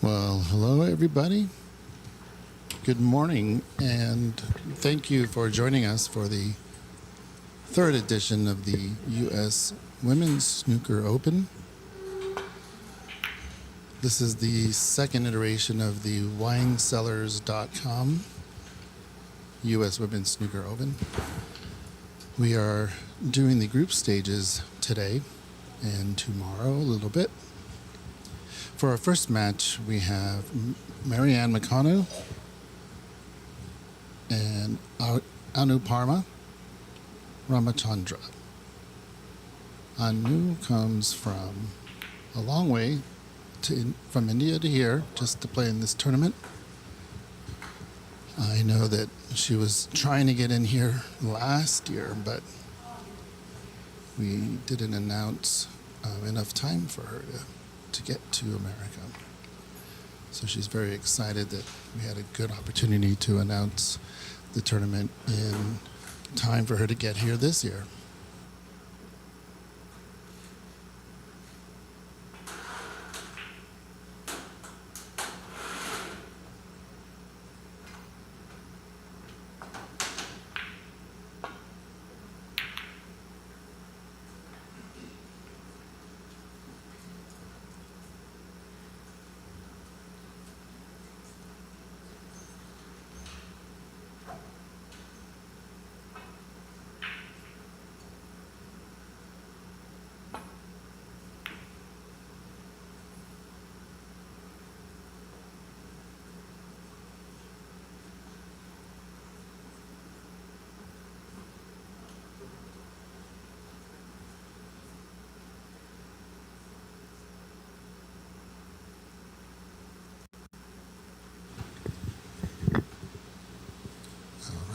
Well, hello everybody. Good morning, and thank you for joining us for the third edition of the U.S. Women's Snooker Open. This is the second iteration of the WineCellars.com U.S. Women's Snooker Open. We are doing the group stages today and tomorrow a little bit. For our first match, we have Maryann McConnell and Anupama Ramachandran. Anu comes from a long way from India to here just to play in this tournament. I know that she was trying to get in here last year, but we didn't announce enough time for her to get to America. So she's very excited that we had a good opportunity to announce the tournament in time for her to get here this year.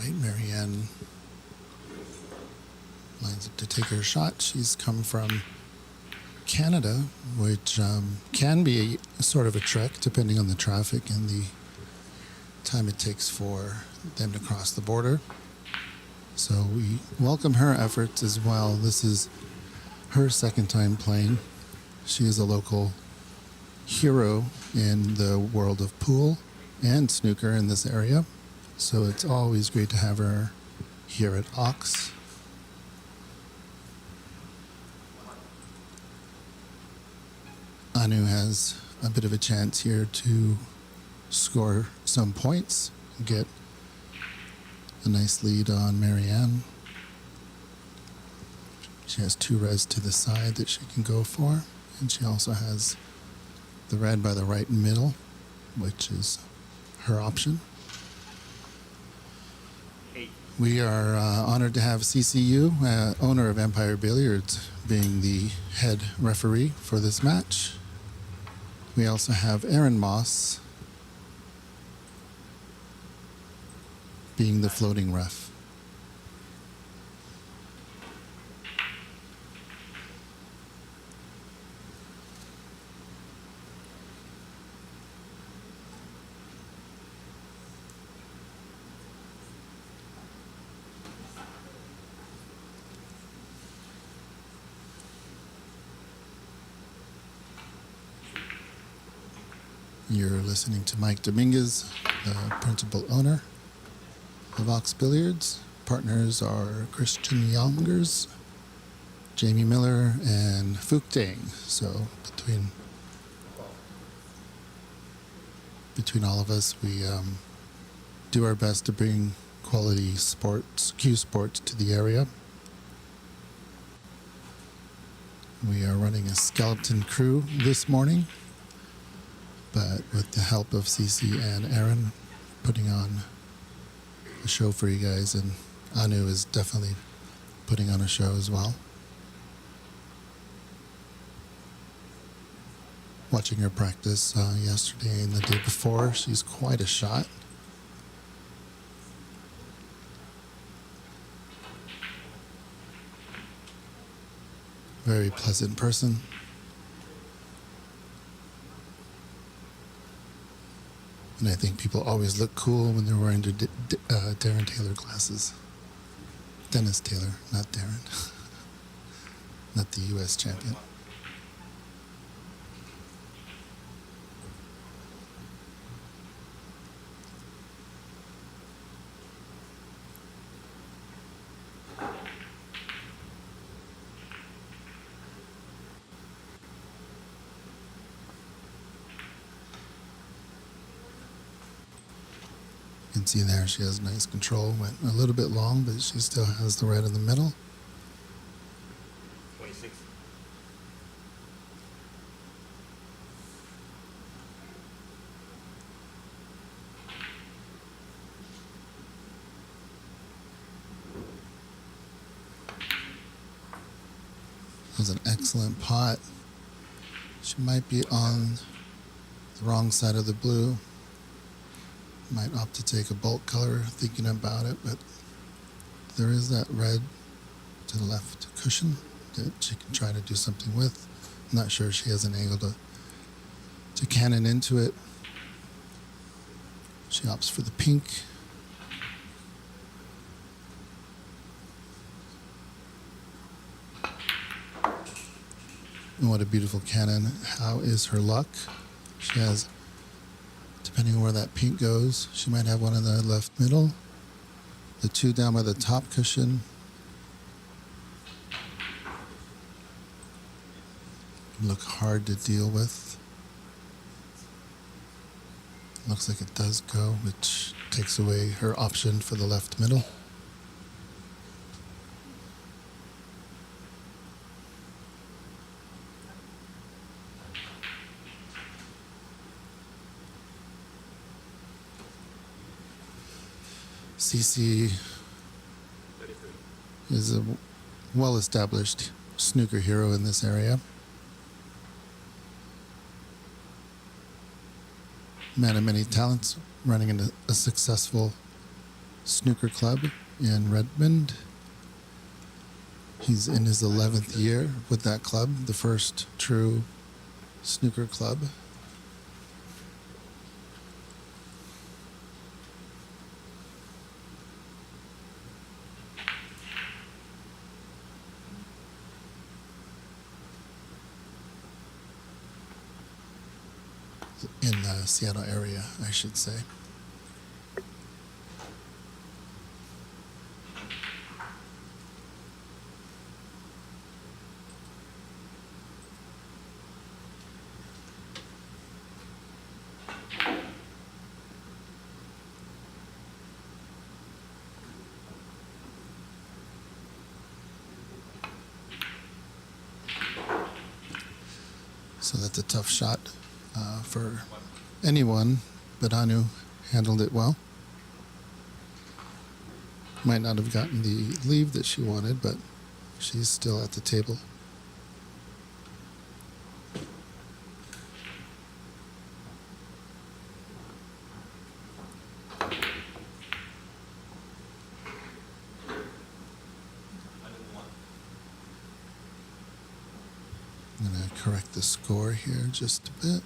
Maryann lines up to take her shot. She's come from Canada, which can be a sort of a trek depending on the traffic and the time it takes for them to cross the border. So we welcome her efforts as well. This is her second time playing. She is a local hero in the world of pool and snooker in this area. So it's always great to have her here at Ox. Anu has a bit of a chance here to score some points, get a nice lead on Maryann. She has two reds to the side that she can go for, and she also has the red by the right middle, which is her option. We are honored to have CCU, owner of Empire Billiards, being the head referee for this match. We also have Aaron Moss being the floating ref. You're listening to Mike Dominguez, the principal owner of Ox Billiards. Partners are Christian Youngers, Jamie Miller, and Phuc Dang. So between all of us, we do our best to bring quality sports, Q sports, to the area. We are running a skeleton crew this morning, but with the help of CC and Aaron, putting on a show for you guys, and Anu is definitely putting on a show as well. Watching her practice yesterday and the day before, she's quite a shot. Very pleasant person. And I think people always look cool when they're wearing their Darren Taylor glasses. Dennis Taylor, not Darren. Not the U.S. champion. see there she has nice control. Went a little bit long, but she still has the red in the middle. 26. That was an excellent pot. She might be on the wrong side of the blue. Might opt to take a bulk color thinking about it, but there is that red to the left cushion that she can try to do something with. I'm not sure she has an angle to cannon into it. She opts for the pink. And what a beautiful cannon. How is her luck? She has, depending on where that pink goes, she might have one in the left middle. The two down by the top cushion. Look hard to deal with. Looks like it does go, which takes away her option for the left middle. CC is a well-established snooker hero in this area. Man of many talents, running in a successful snooker club in Redmond. He's in his 11th year with that club, the first true snooker club. In the Seattle area, I should say. So that's a tough shot for anyone, but Anu handled it well. Might not have gotten the leave that she wanted, but she's still at the table. I'm going to correct the score here just a bit.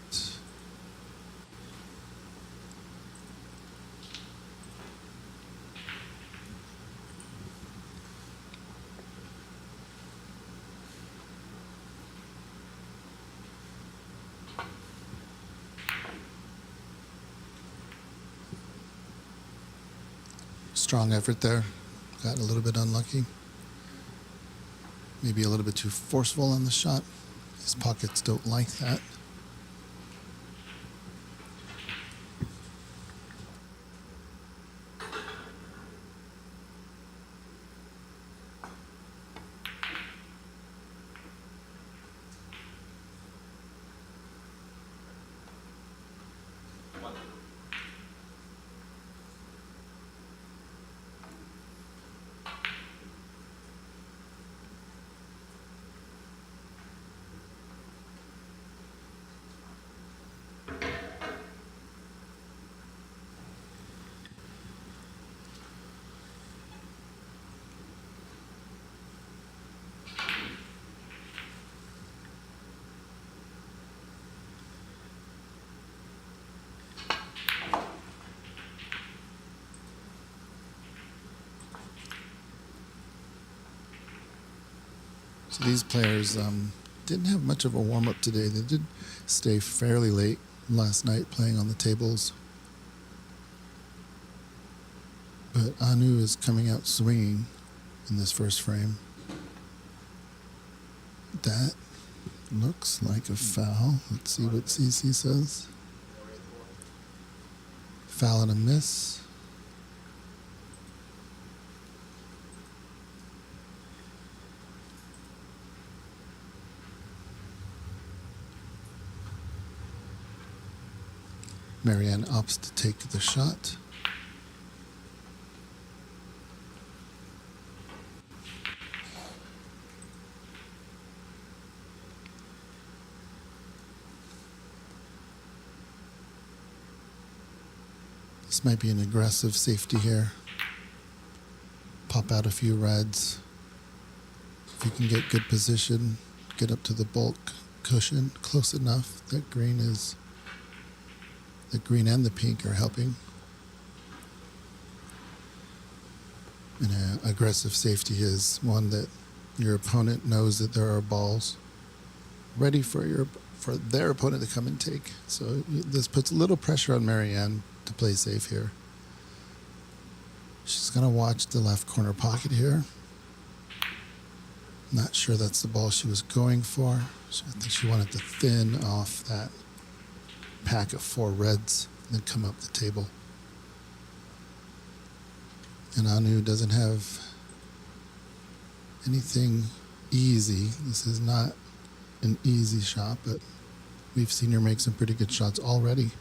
Strong effort there. Got a little bit unlucky. Maybe a little bit too forceful on the shot. His pockets don't like that. So these players didn't have much of a warm-up today. They did stay fairly late last night playing on the tables. But Anu is coming out swinging in this first frame. That looks like a foul. Let's see what CC says. Foul and a miss. Maryann opts to take the shot. This might be an aggressive safety here. Pop out a few reds. If you can get good position, get up to the bulk cushion close enough. That green is, the green and the pink are helping. And an aggressive safety is one that your opponent knows that there are balls ready for their opponent to come and take. So this puts a little pressure on Maryann to play safe here. She's going to watch the left corner pocket here. Not sure that's the ball she was going for. I think she wanted to thin off that pack of 4 reds and then come up the table. And Anu doesn't have anything easy. This is not an easy shot, but we've seen her make some pretty good shots already.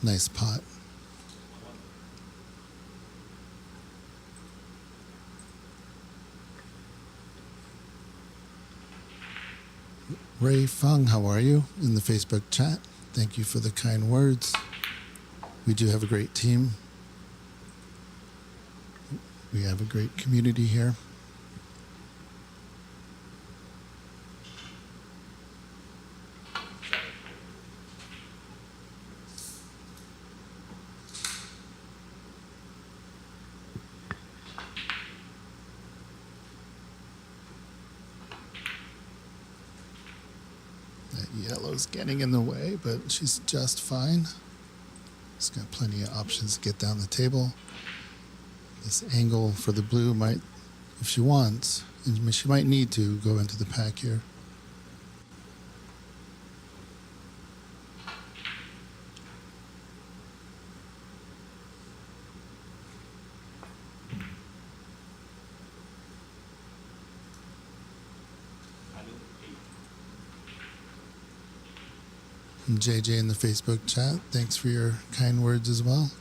Nice pot. Ray Fung, how are you? In the Facebook chat. Thank you for the kind words. We do have a great team. We have a great community here. Yellow's getting in the way, but she's just fine. She's got plenty of options to get down the table. This angle for the blue might, if she wants, and she might need to go into the pack here. And JJ in the Facebook chat, thanks for your kind words as well.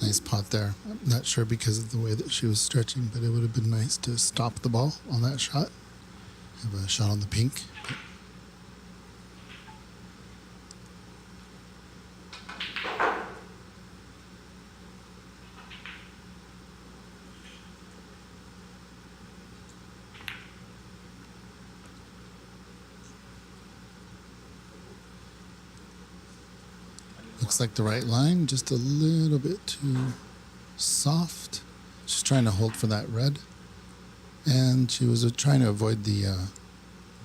Nice pot there. I'm not sure because of the way that she was stretching, but it would have been nice to stop the ball on that shot. Have a shot on the pink. Looks like the right line, just a little bit too soft. She's trying to hold for that red. And she was trying to avoid the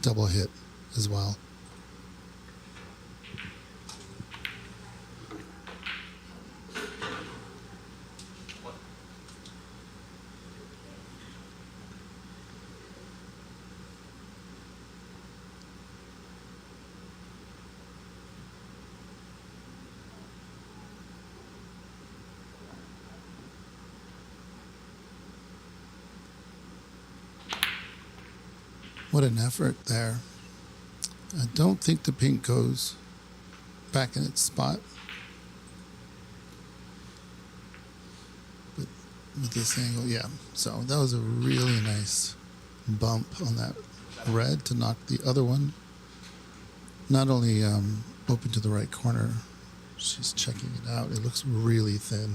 double hit as well. What an effort there. I don't think the pink goes back in its spot. But with this angle, yeah. So that was a really nice bump on that red to knock the other one. Not only open to the right corner, she's checking it out. It looks really thin.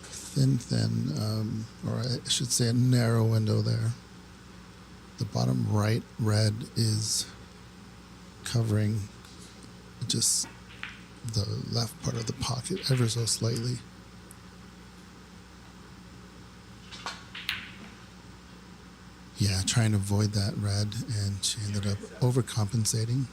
Thin, or I should say a narrow window there. The bottom right red is covering just the left part of the pocket ever so slightly. Yeah, trying to avoid that red, and she ended up overcompensating.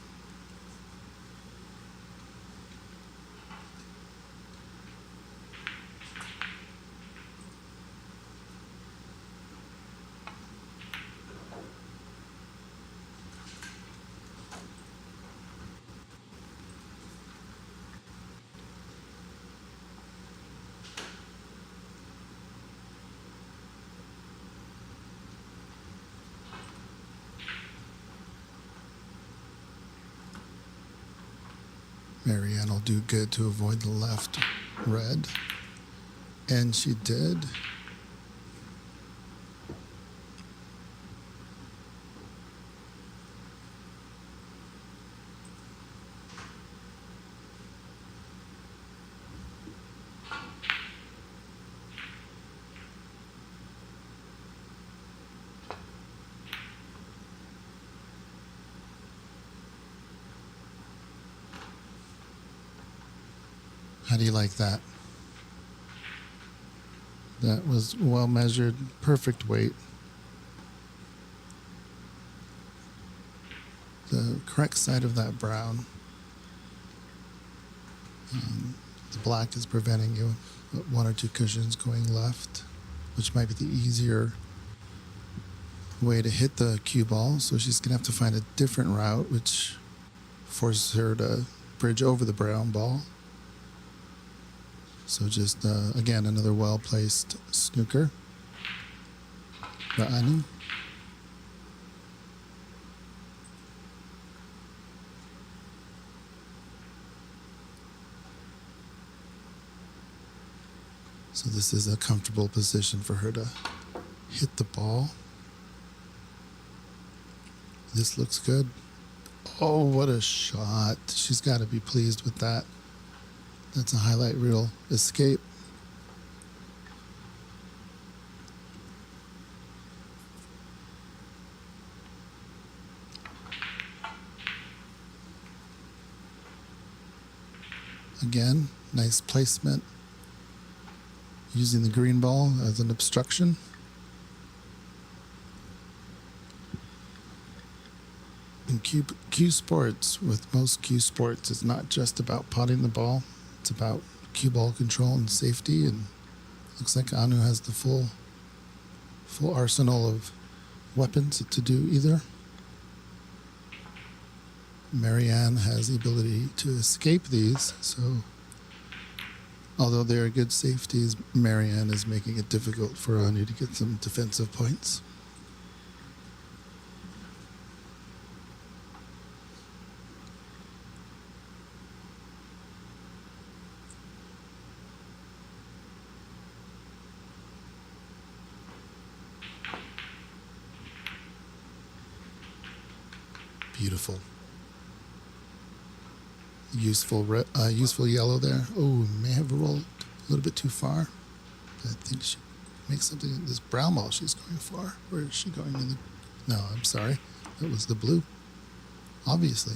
Maryann will do good to avoid the left red. And she did. How do you like that? That was well measured, perfect weight. The correct side of that brown. The black is preventing you one or two cushions going left, which might be the easier way to hit the cue ball. So she's going to have to find a different route, which forces her to bridge over the brown ball. So just, again, another well-placed snooker by Anu. So this is a comfortable position for her to hit the ball. This looks good. Oh, what a shot. She's got to be pleased with that. That's a highlight reel escape. Again, nice placement. Using the green ball as an obstruction. In cue sports, with most cue sports, it's not just about potting the ball. It's about cue ball control and safety, and looks like Anu has the full arsenal of weapons to do either. Maryann has the ability to escape these, so although they are good safeties, Maryann is making it difficult for Anu to get some defensive points. Beautiful. Useful yellow there. Oh, may have rolled a little bit too far. I think she makes something in this brown ball she's going for. Where is she going in the... No, I'm sorry. That was the blue. Obviously.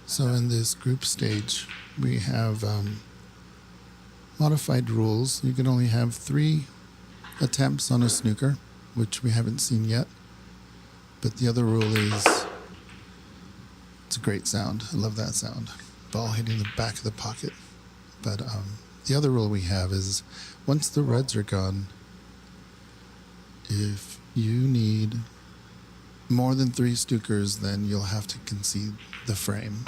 So in this group stage, we have modified rules. You can only have 3 attempts on a snooker, which we haven't seen yet. But the other rule is, it's a great sound. I love that sound. Ball hitting the back of the pocket. But the other rule we have is, once the reds are gone, if you need more than 3 snookers, then you'll have to concede the frame.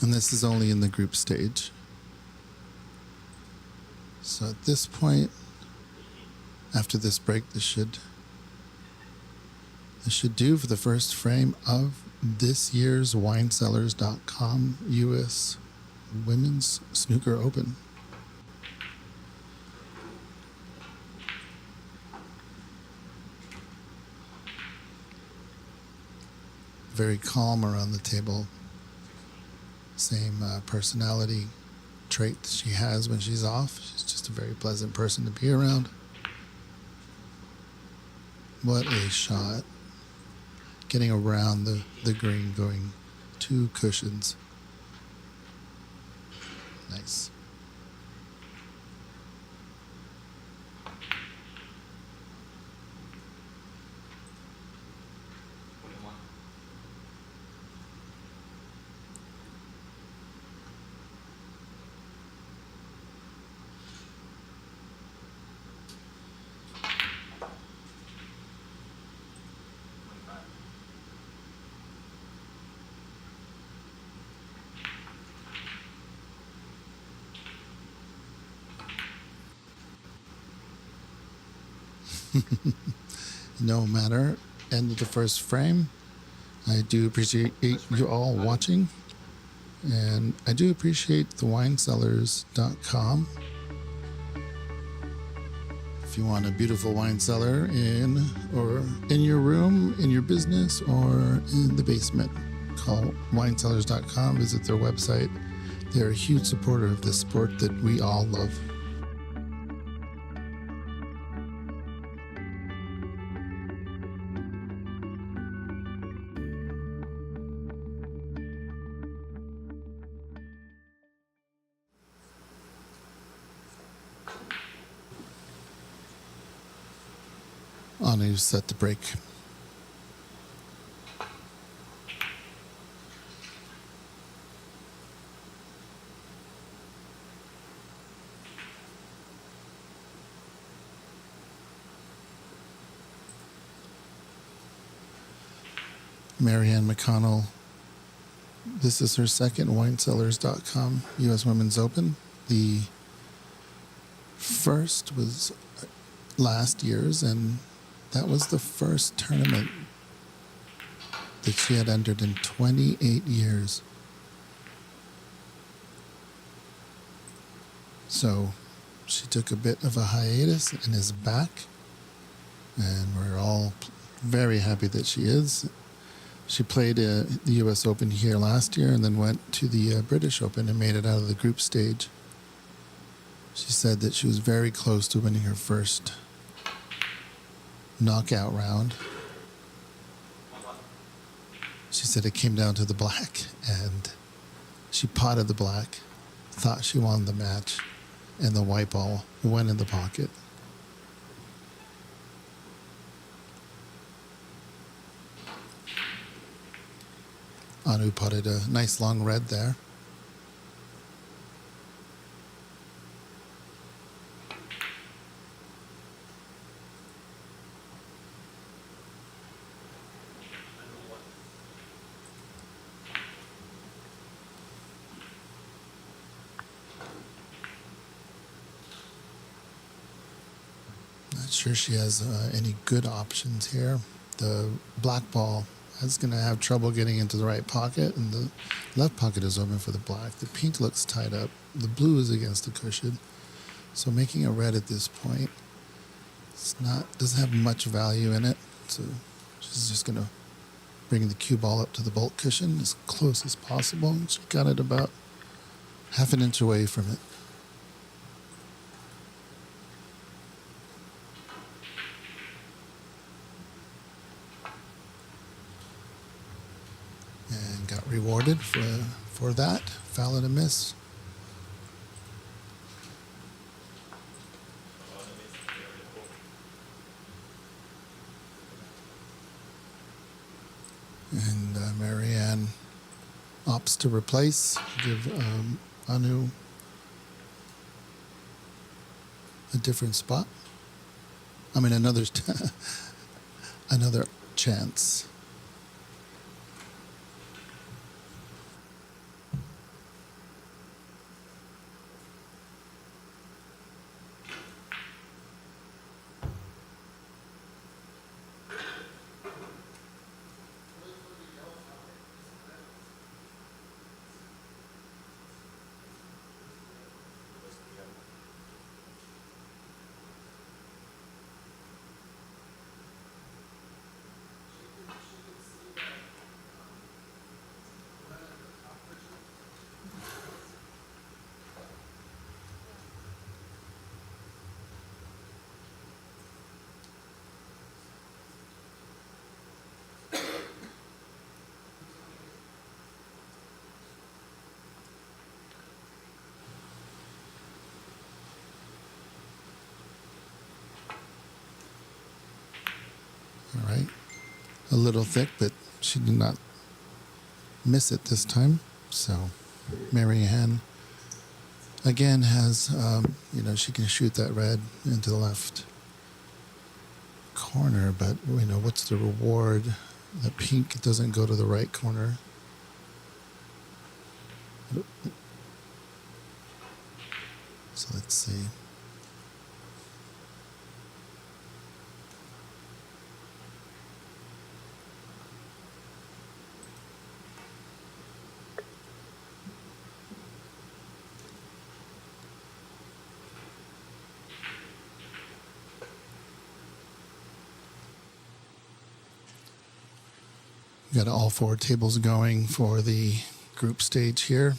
And this is only in the group stage. So at this point, after this break, this should do for the first frame of this year's WineCellars.com U.S. Women's Snooker Open. very calm around the table. Same personality trait that she has when she's off. She's just a very pleasant person to be around. What a shot. Getting around the green, going 2 cushions. Nice. No matter. End of the first frame. I do appreciate you all watching. And I do appreciate the winesellers.com. If you want a beautiful wine cellar in your room, in your business, or in the basement, call winesellers.com. Visit their website. They're a huge supporter of this sport that we all love. Anu set the break. Maryann McConnell. This is her second winesellers.com U.S. Women's Open. The first was last year's, and that was the first tournament that she had entered in 28 years. So she took a bit of a hiatus and is back, and we're all very happy that she is. She played the U.S. Open here last year and then went to the British Open and made it out of the group stage. She said that she was very close to winning her first knockout round. She said it came down to the black, and she potted the black, thought she won the match, and the white ball went in the pocket. Anu potted a nice long red there. Not sure she has any good options here. The black ball is going to have trouble getting into the right pocket, and the left pocket is open for the black. The pink looks tied up. The blue is against the cushion. So making a red at this point, doesn't have much value in it. So she's just going to bring the cue ball up to the bulk cushion as close as possible. And she got it about half an inch away from it. And got rewarded for that. Foul and a miss. And Maryann opts to replace, give Anu a different spot. I mean, another chance. a little thick, but she did not miss it this time. So Maryann again has, she can shoot that red into the left corner, but what's the reward? The pink doesn't go to the right corner. So let's see. We got all 4 tables going for the group stage here.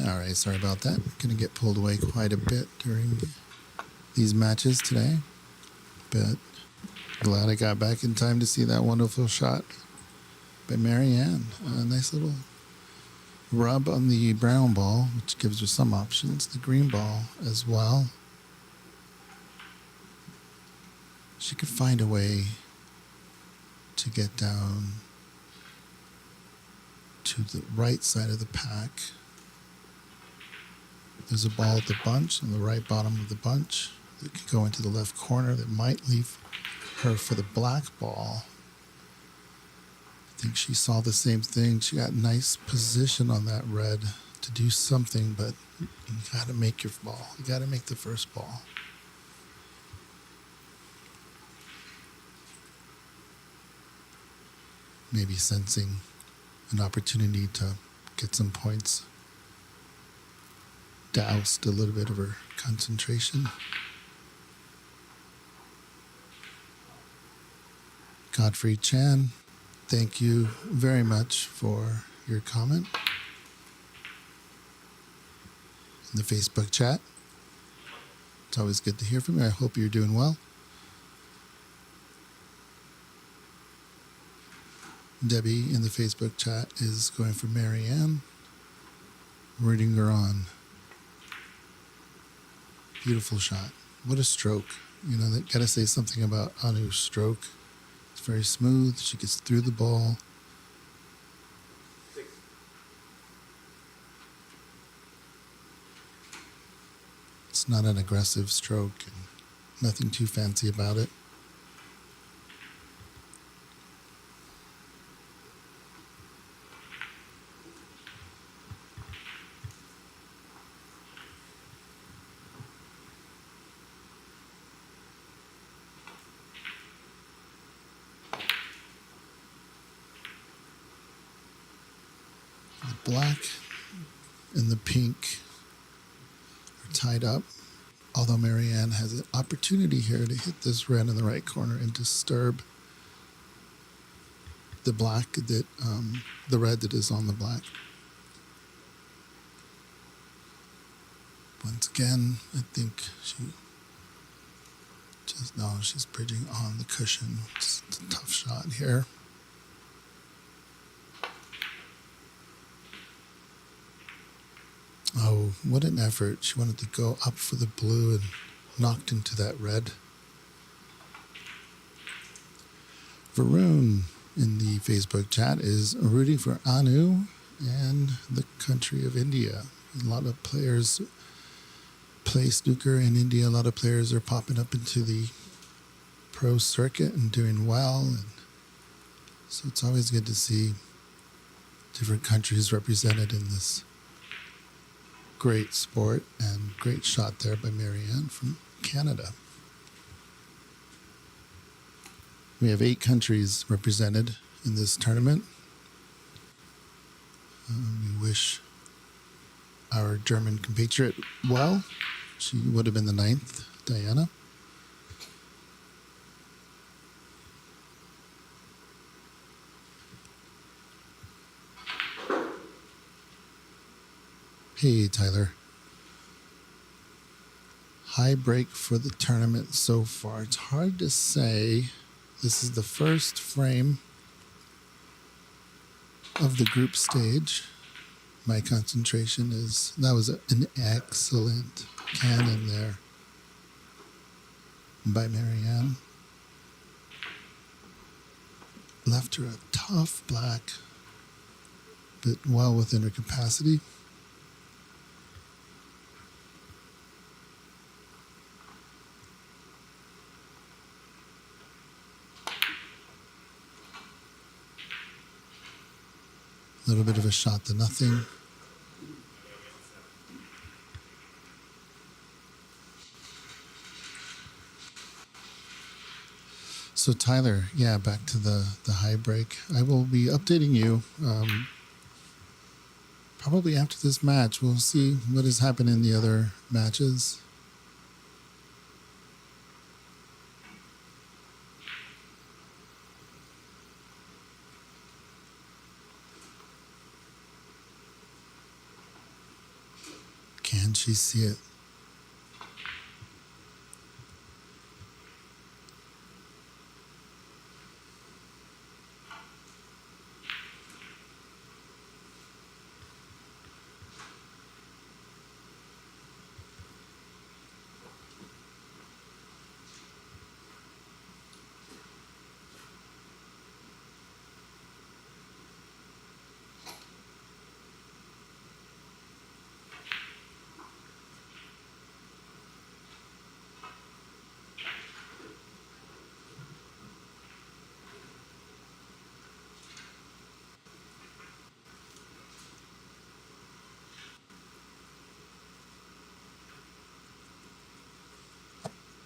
All right, sorry about that. Going to get pulled away quite a bit during these matches today, but glad I got back in time to see that wonderful shot by Maryann. A nice little rub on the brown ball, which gives her some options. The green ball as well. She could find a way to get down to the right side of the pack. There's a ball at the bunch on the right bottom of the bunch that could go into the left corner that might leave her for the black ball. I think she saw the same thing. She got nice position on that red to do something, but you got to make your ball. You got to make the first ball. Maybe sensing an opportunity to get some points. Doused a little bit of her concentration. Godfrey Chan, thank you very much for your comment in the Facebook chat. It's always good to hear from you. I hope you're doing well. Debbie in the Facebook chat is going for Maryann, rooting her on. Beautiful shot. What a stroke. They got to say something about Anu's stroke. It's very smooth. She gets through the ball. It's not an aggressive stroke and nothing too fancy about it. Black and the pink are tied up, although Maryann has an opportunity here to hit this red in the right corner and disturb the black that the red that is on the black. Once again, I think she's bridging on the cushion. It's a tough shot here. Oh, what an effort. She wanted to go up for the blue and knocked into that red. Varun in the Facebook chat is rooting for Anu and the country of India. A lot of players play snooker in India. A lot of players are popping up into the pro circuit and doing well. And so it's always good to see different countries represented in this great sport, and great shot there by Maryann from Canada. We have 8 countries represented in this tournament. We wish our German compatriot well. She would have been the 9th, Diana. Hey, Tyler. High break for the tournament so far. It's hard to say. This is the first frame of the group stage. My concentration is, that was an excellent cannon there by Maryann. Left her a tough black, but well within her capacity. A little bit of a shot to nothing. So Tyler, yeah, back to the high break. I will be updating you probably after this match. We'll see what has happened in the other matches. Can she see it?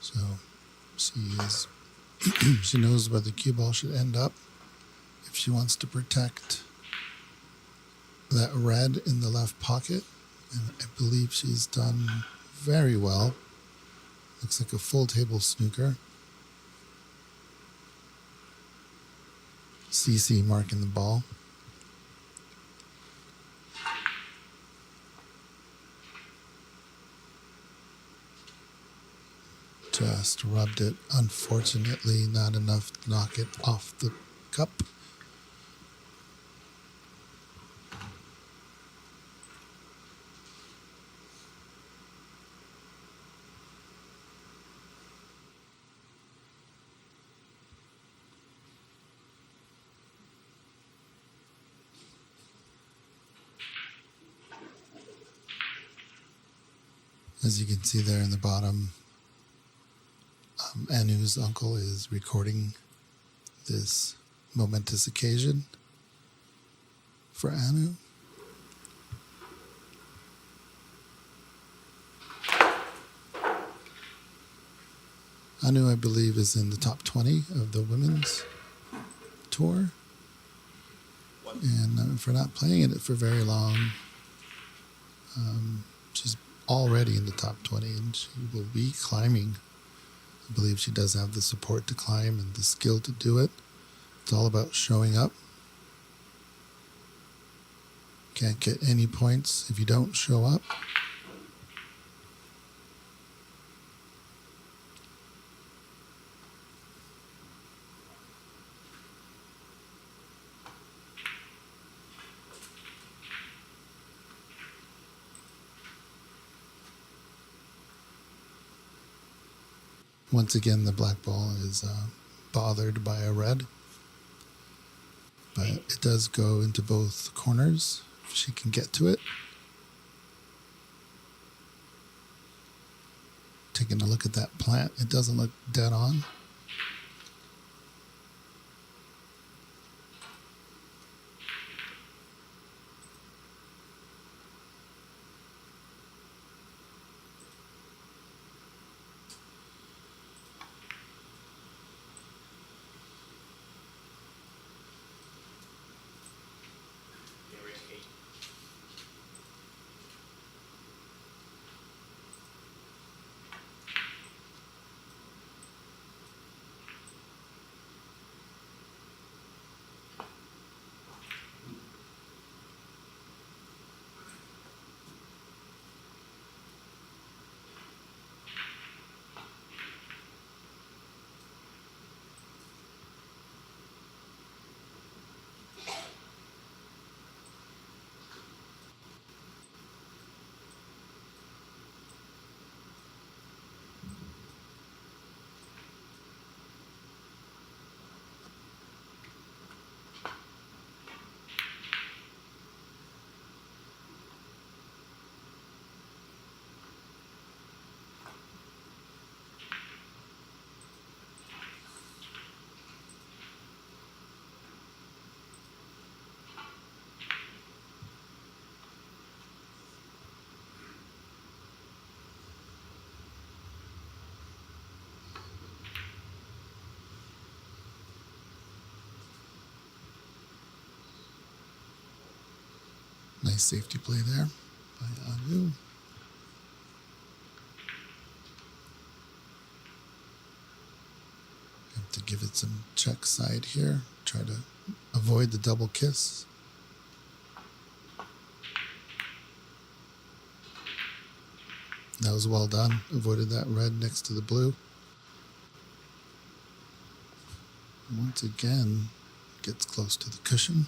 So she knows where the cue ball should end up if she wants to protect that red in the left pocket. And I believe she's done very well. Looks like a full table snooker. CC marking the ball. Just rubbed it. Unfortunately, not enough to knock it off the cup. As you can see there in the bottom, Anu's uncle is recording this momentous occasion for Anu. Anu, I believe, is in the top 20 of the women's tour. And for not playing it for very long, she's already in the top 20, and she will be climbing. I believe she does have the support to climb and the skill to do it. It's all about showing up. Can't get any points if you don't show up. Once again, the black ball is bothered by a red, but it does go into both corners if she can get to it. Taking a look at that plant, it doesn't look dead on. Nice safety play there by Anu. Have to give it some check side here. Try to avoid the double kiss. That was well done. Avoided that red next to the blue. Once again, gets close to the cushion.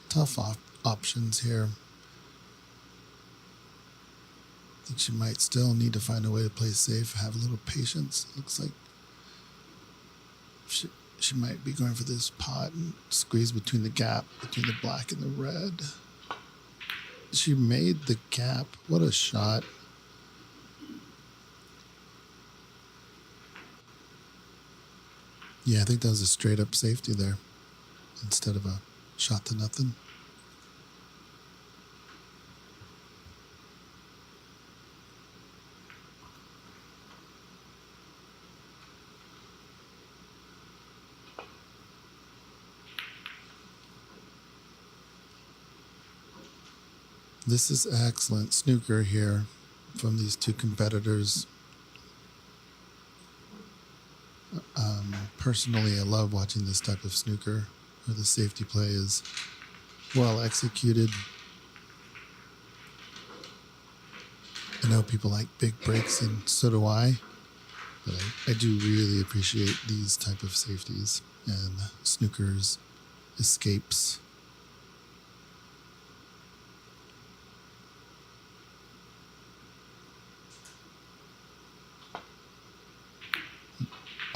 Tough options here. I think she might still need to find a way to play safe, have a little patience. Looks like she might be going for this pot and squeeze between the gap between the black and the red. She made the gap. What a shot. Yeah, I think that was a straight up safety there instead of a shot to nothing. This is excellent snooker here from these two competitors. Personally, I love watching this type of snooker where the safety play is well executed. I know people like big breaks, and so do I, but I do really appreciate these type of safeties and snooker's escapes.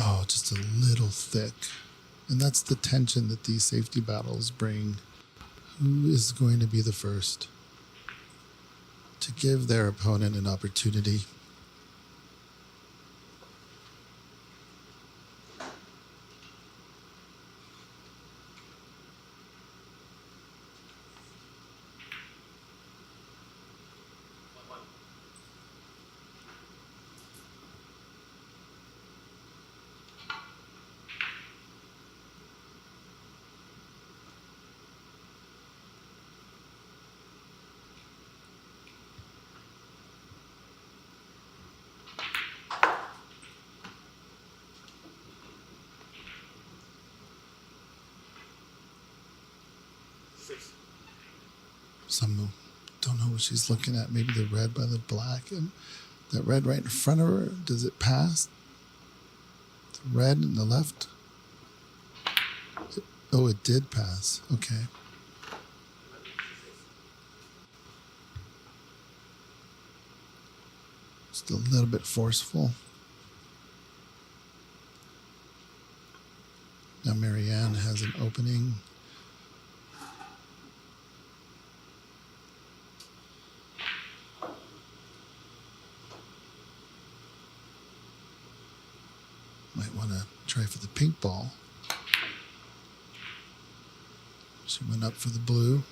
Oh, just a little thick. And that's the tension that these safety battles bring. Who is going to be the first to give their opponent an opportunity? Some don't know what she's looking at. Maybe the red by the black, and that red right in front of her. Does it pass? The red in the left. Oh, it did pass. Okay. Just a little bit forceful. Now Maryann has an opening. Might want to try for the pink ball. She went up for the blue,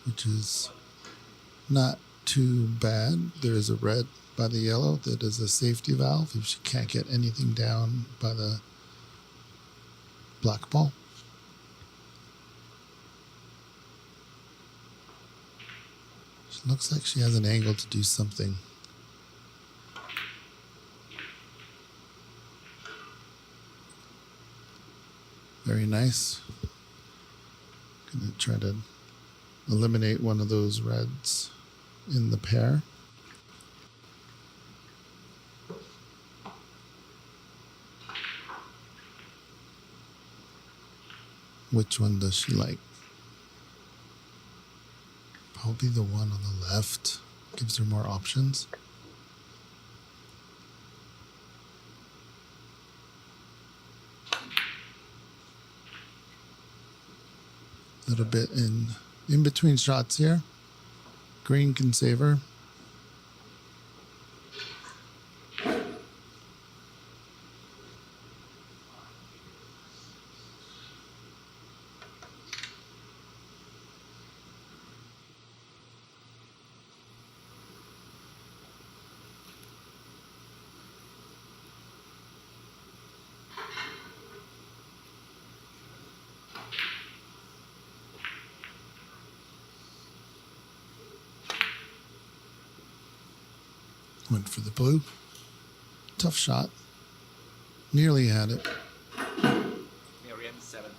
which is not too bad. There is a red by the yellow that is a safety valve if she can't get anything down by the black ball. She looks like she has an angle to do something. Very nice. Gonna try to eliminate one of those reds in the pair. Which one does she like? Probably the one on the left. Gives her more options. A little bit in between shots here. Green can save her. Went for the blue. Tough shot. Nearly had it. Maryann 7.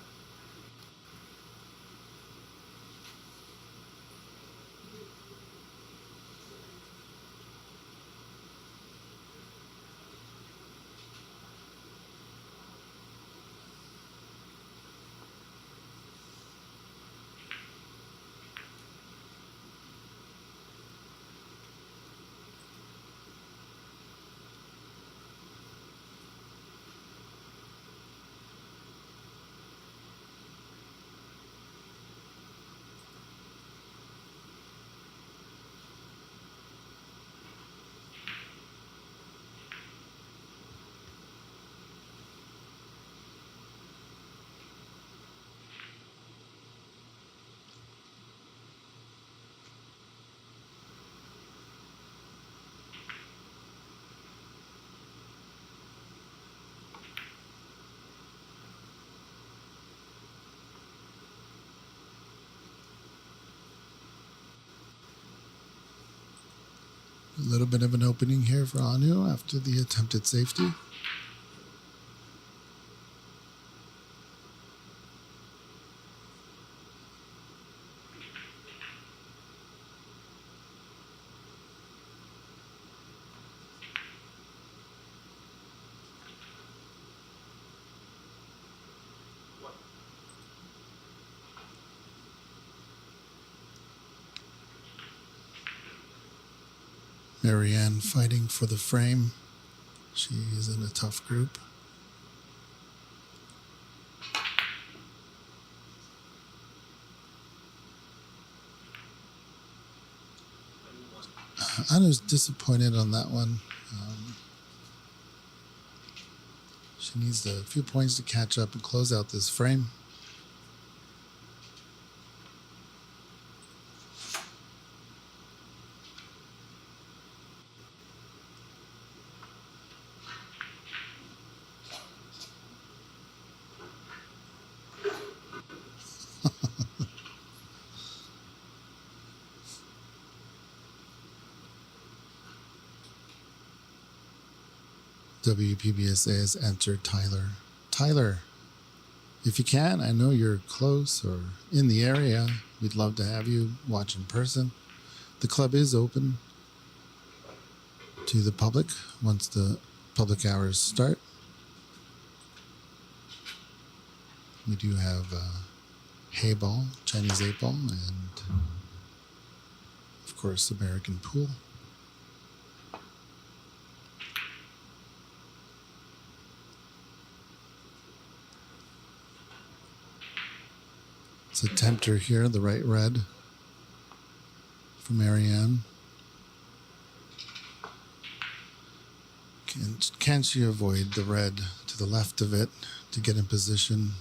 A little bit of an opening here for Anu after the attempted safety. Maryann fighting for the frame. She is in a tough group. Anu's disappointed on that one. She needs a few points to catch up and close out this frame. WPBSA has entered Tyler. Tyler, If you can, I know you're close or in the area. We'd love to have you watch in person. The club is open to the public once the public hours start. We do have hay ball, Chinese 8-ball, and of course American pool. It's a tempter here, the right red for Maryann. Can she avoid the red to the left of it to get in position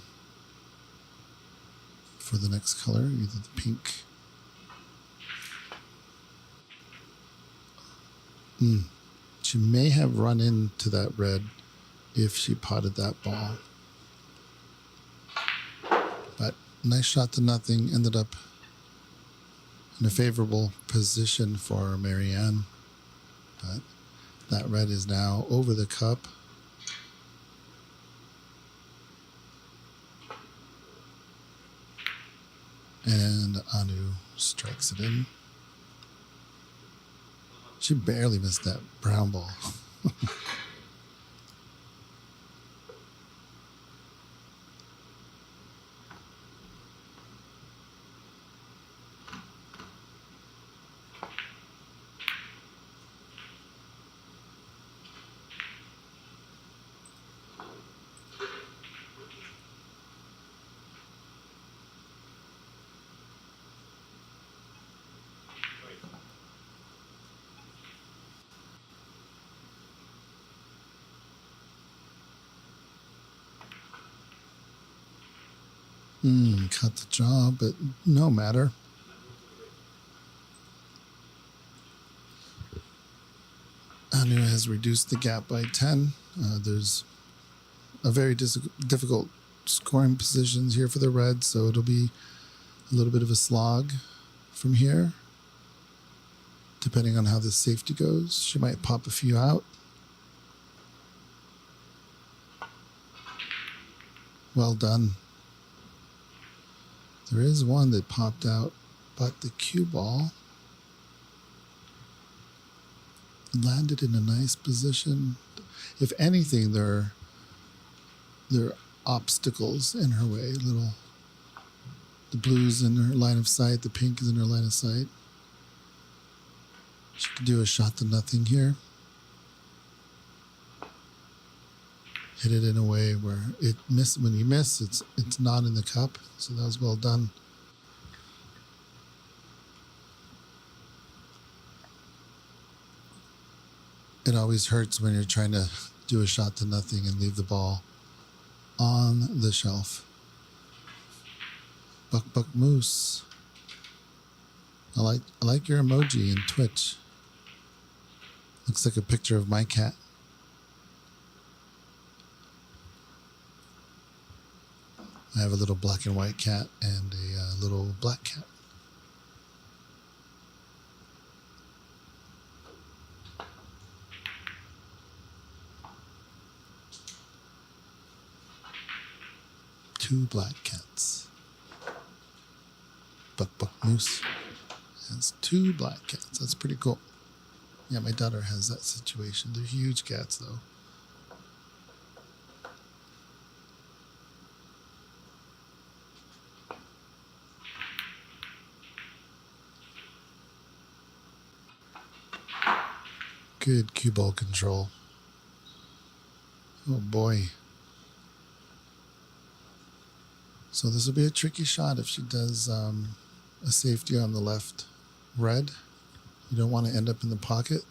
for the next color, either the pink? She may have run into that red if she potted that ball. But nice shot to nothing, ended up in a favorable position for Maryann. But that red is now over the cup. And Anu strikes it in. She barely missed that brown ball. Cut the jaw, but no matter. Anu has reduced the gap by 10. There's a very difficult scoring positions here for the Reds, so it'll be a little bit of a slog from here. Depending on how this safety goes, she might pop a few out. Well done. There is one that popped out, but the cue ball landed in a nice position. If anything, there are obstacles in her way. The blue's in her line of sight, the pink is in her line of sight. She could do a shot to nothing here. Hit it in a way where it miss. When you miss, it's not in the cup. So that was well done. It always hurts when you're trying to do a shot to nothing and leave the ball on the shelf. Buck Moose. I like your emoji in Twitch. Looks like a picture of my cat. I have a little black and white cat and a little black cat. Two black cats. Buck Moose has two black cats. That's pretty cool. Yeah, my daughter has that situation. They're huge cats, though. Good cue ball control. Oh boy. So this will be a tricky shot if she does a safety on the left red. You don't want to end up in the pocket.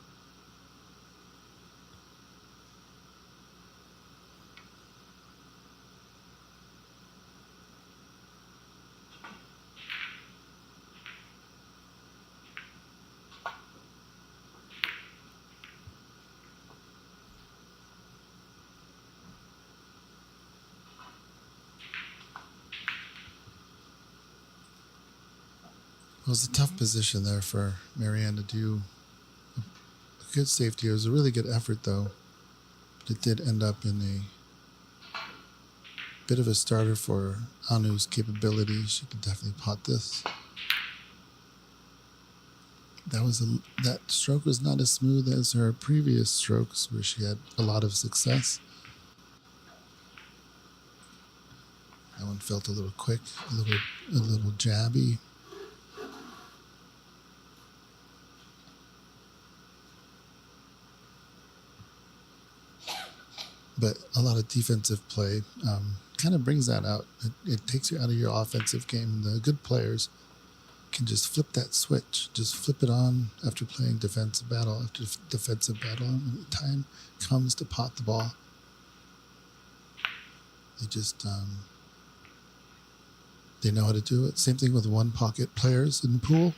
It was a tough position there for Maryann to do a good safety. It was a really good effort, though. But it did end up in a bit of a starter for Anu's capability. She could definitely pot this. That stroke was not as smooth as her previous strokes, where she had a lot of success. That one felt a little quick, a little jabby. But a lot of defensive play kind of brings that out. It takes you out of your offensive game. The good players can just flip that switch, just flip it on after playing defensive battle after defensive battle. And when the time comes to pot the ball, they just they know how to do it. Same thing with one pocket players in the pool.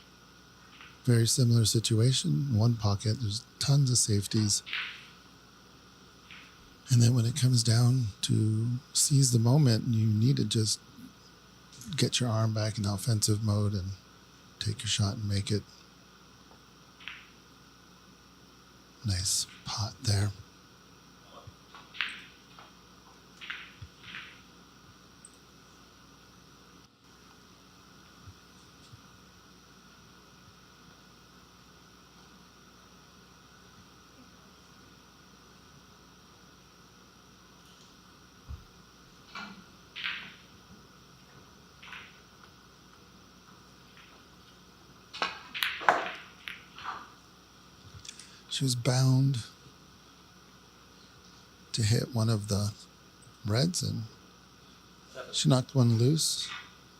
Very similar situation. One pocket, there's tons of safeties. And then when it comes down to seize the moment, you need to just get your arm back in offensive mode and take your shot and make it. Nice pot there. She was bound to hit one of the reds, and she knocked one loose.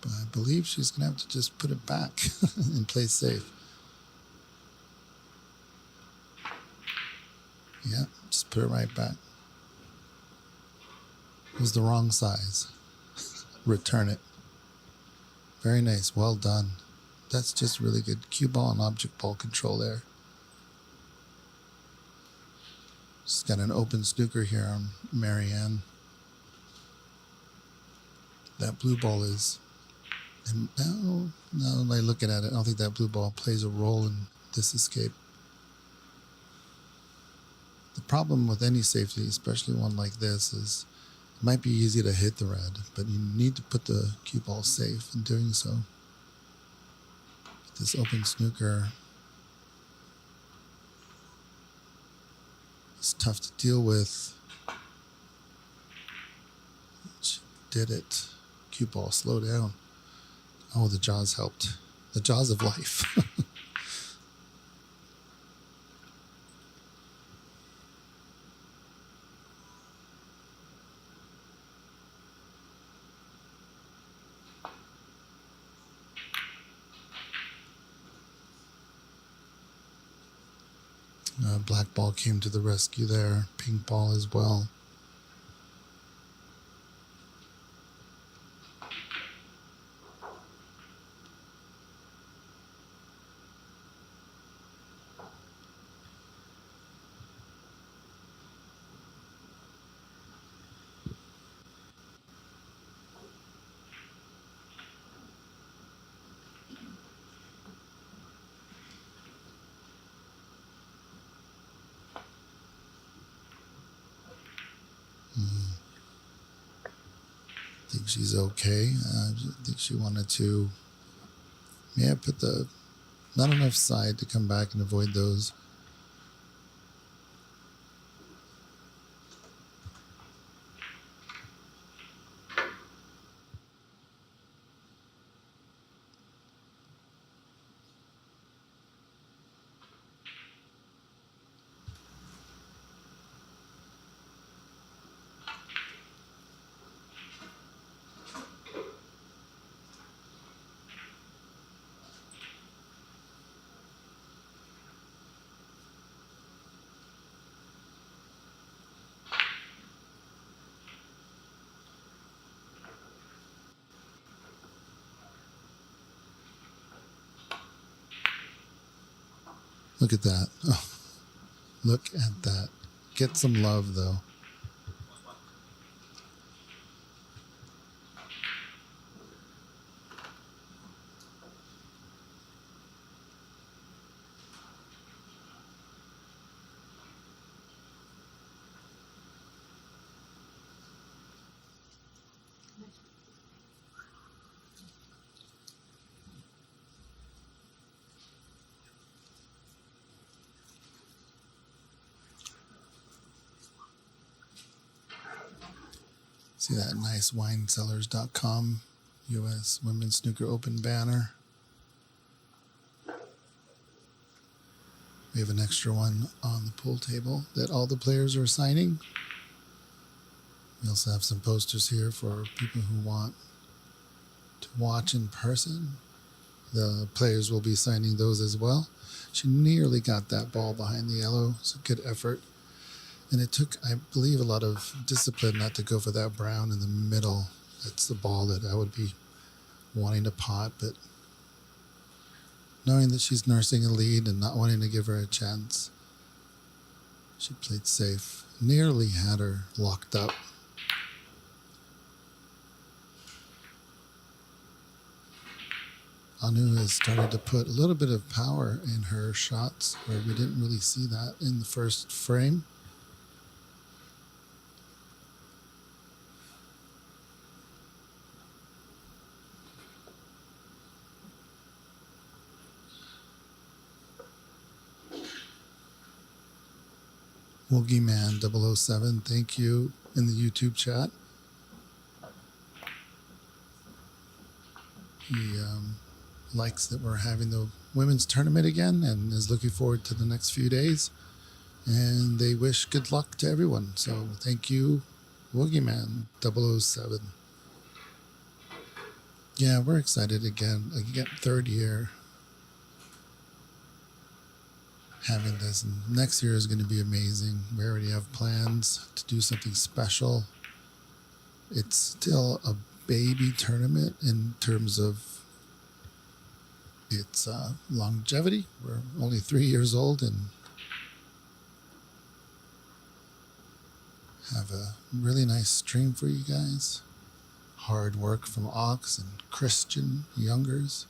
But I believe she's going to have to just put it back and play safe. Yeah, just put it right back. It was the wrong size. Return it. Very nice. Well done. That's just really good cue ball and object ball control there. She's got an open snooker here on Maryann. That blue ball is, and now by looking at it, I don't think that blue ball plays a role in this escape. The problem with any safety, especially one like this, is it might be easy to hit the red, but you need to put the cue ball safe in doing so. This open snooker is tough to deal with. She did it. Cue ball, slow down. Oh, the jaws helped. The jaws of life. Black ball came to the rescue there. Pink ball as well. I think she's okay. I think she wanted to, put the not enough side to come back and avoid those. Look at that. Oh, look at that. Get some love, though. See that nice winesellers.com U.S. Women's Snooker Open banner. We have an extra one on the pool table that all the players are signing. We also have some posters here for people who want to watch in person. The players will be signing those as well. She nearly got that ball behind the yellow. It's a good effort. And it took, I believe, a lot of discipline not to go for that brown in the middle. That's the ball that I would be wanting to pot, but knowing that she's nursing a lead and not wanting to give her a chance, she played safe. Nearly had her locked up. Anu has started to put a little bit of power in her shots where we didn't really see that in the first frame. Woogieman 007, thank you in the YouTube chat. He likes that we're having the women's tournament again and is looking forward to the next few days. And they wish good luck to everyone. So thank you, Woogieman 007. Yeah, we're excited again. Third year having this. And next year is going to be amazing. We already have plans to do something special. It's still a baby tournament in terms of its longevity. We're only 3 years old and have a really nice stream for you guys. Hard work from Ox and Christian Youngers.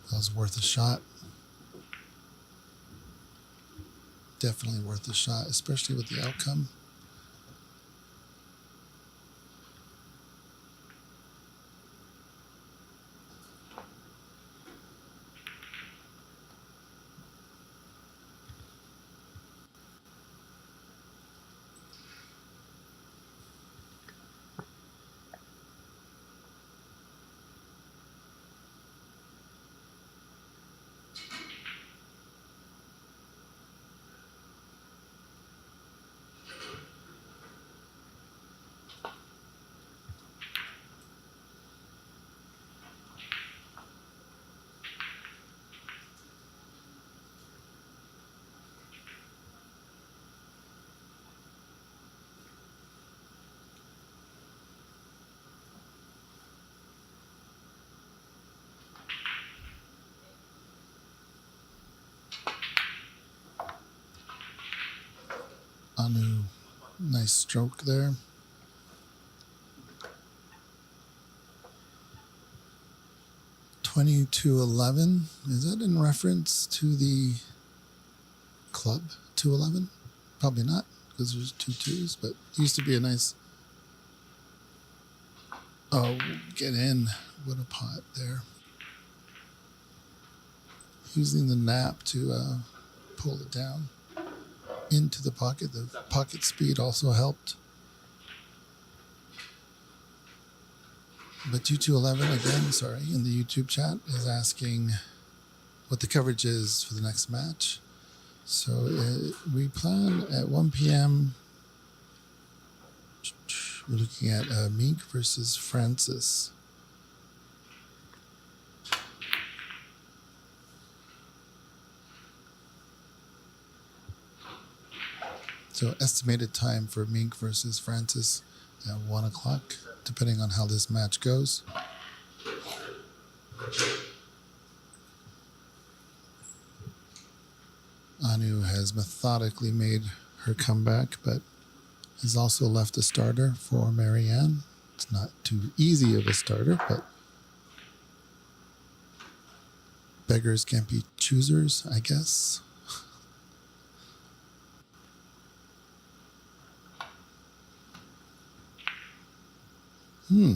That was worth a shot. Definitely worth a shot, especially with the outcome. Anu, nice stroke there. $22.11. Is that in reference to the club 211? Probably not, because there's 2 2s, but it used to be a nice. Oh, get in. What a pot there. Using the nap to pull it down into the pocket. The pocket speed also helped. But 2211 again, sorry, in the YouTube chat is asking what the coverage is for the next match. So we plan at 1 p.m. We're looking at Mink versus Francis. So estimated time for Mink versus Francis at 1 o'clock, depending on how this match goes. Anu has methodically made her comeback, but has also left a starter for Maryann. It's not too easy of a starter, but beggars can't be choosers, I guess.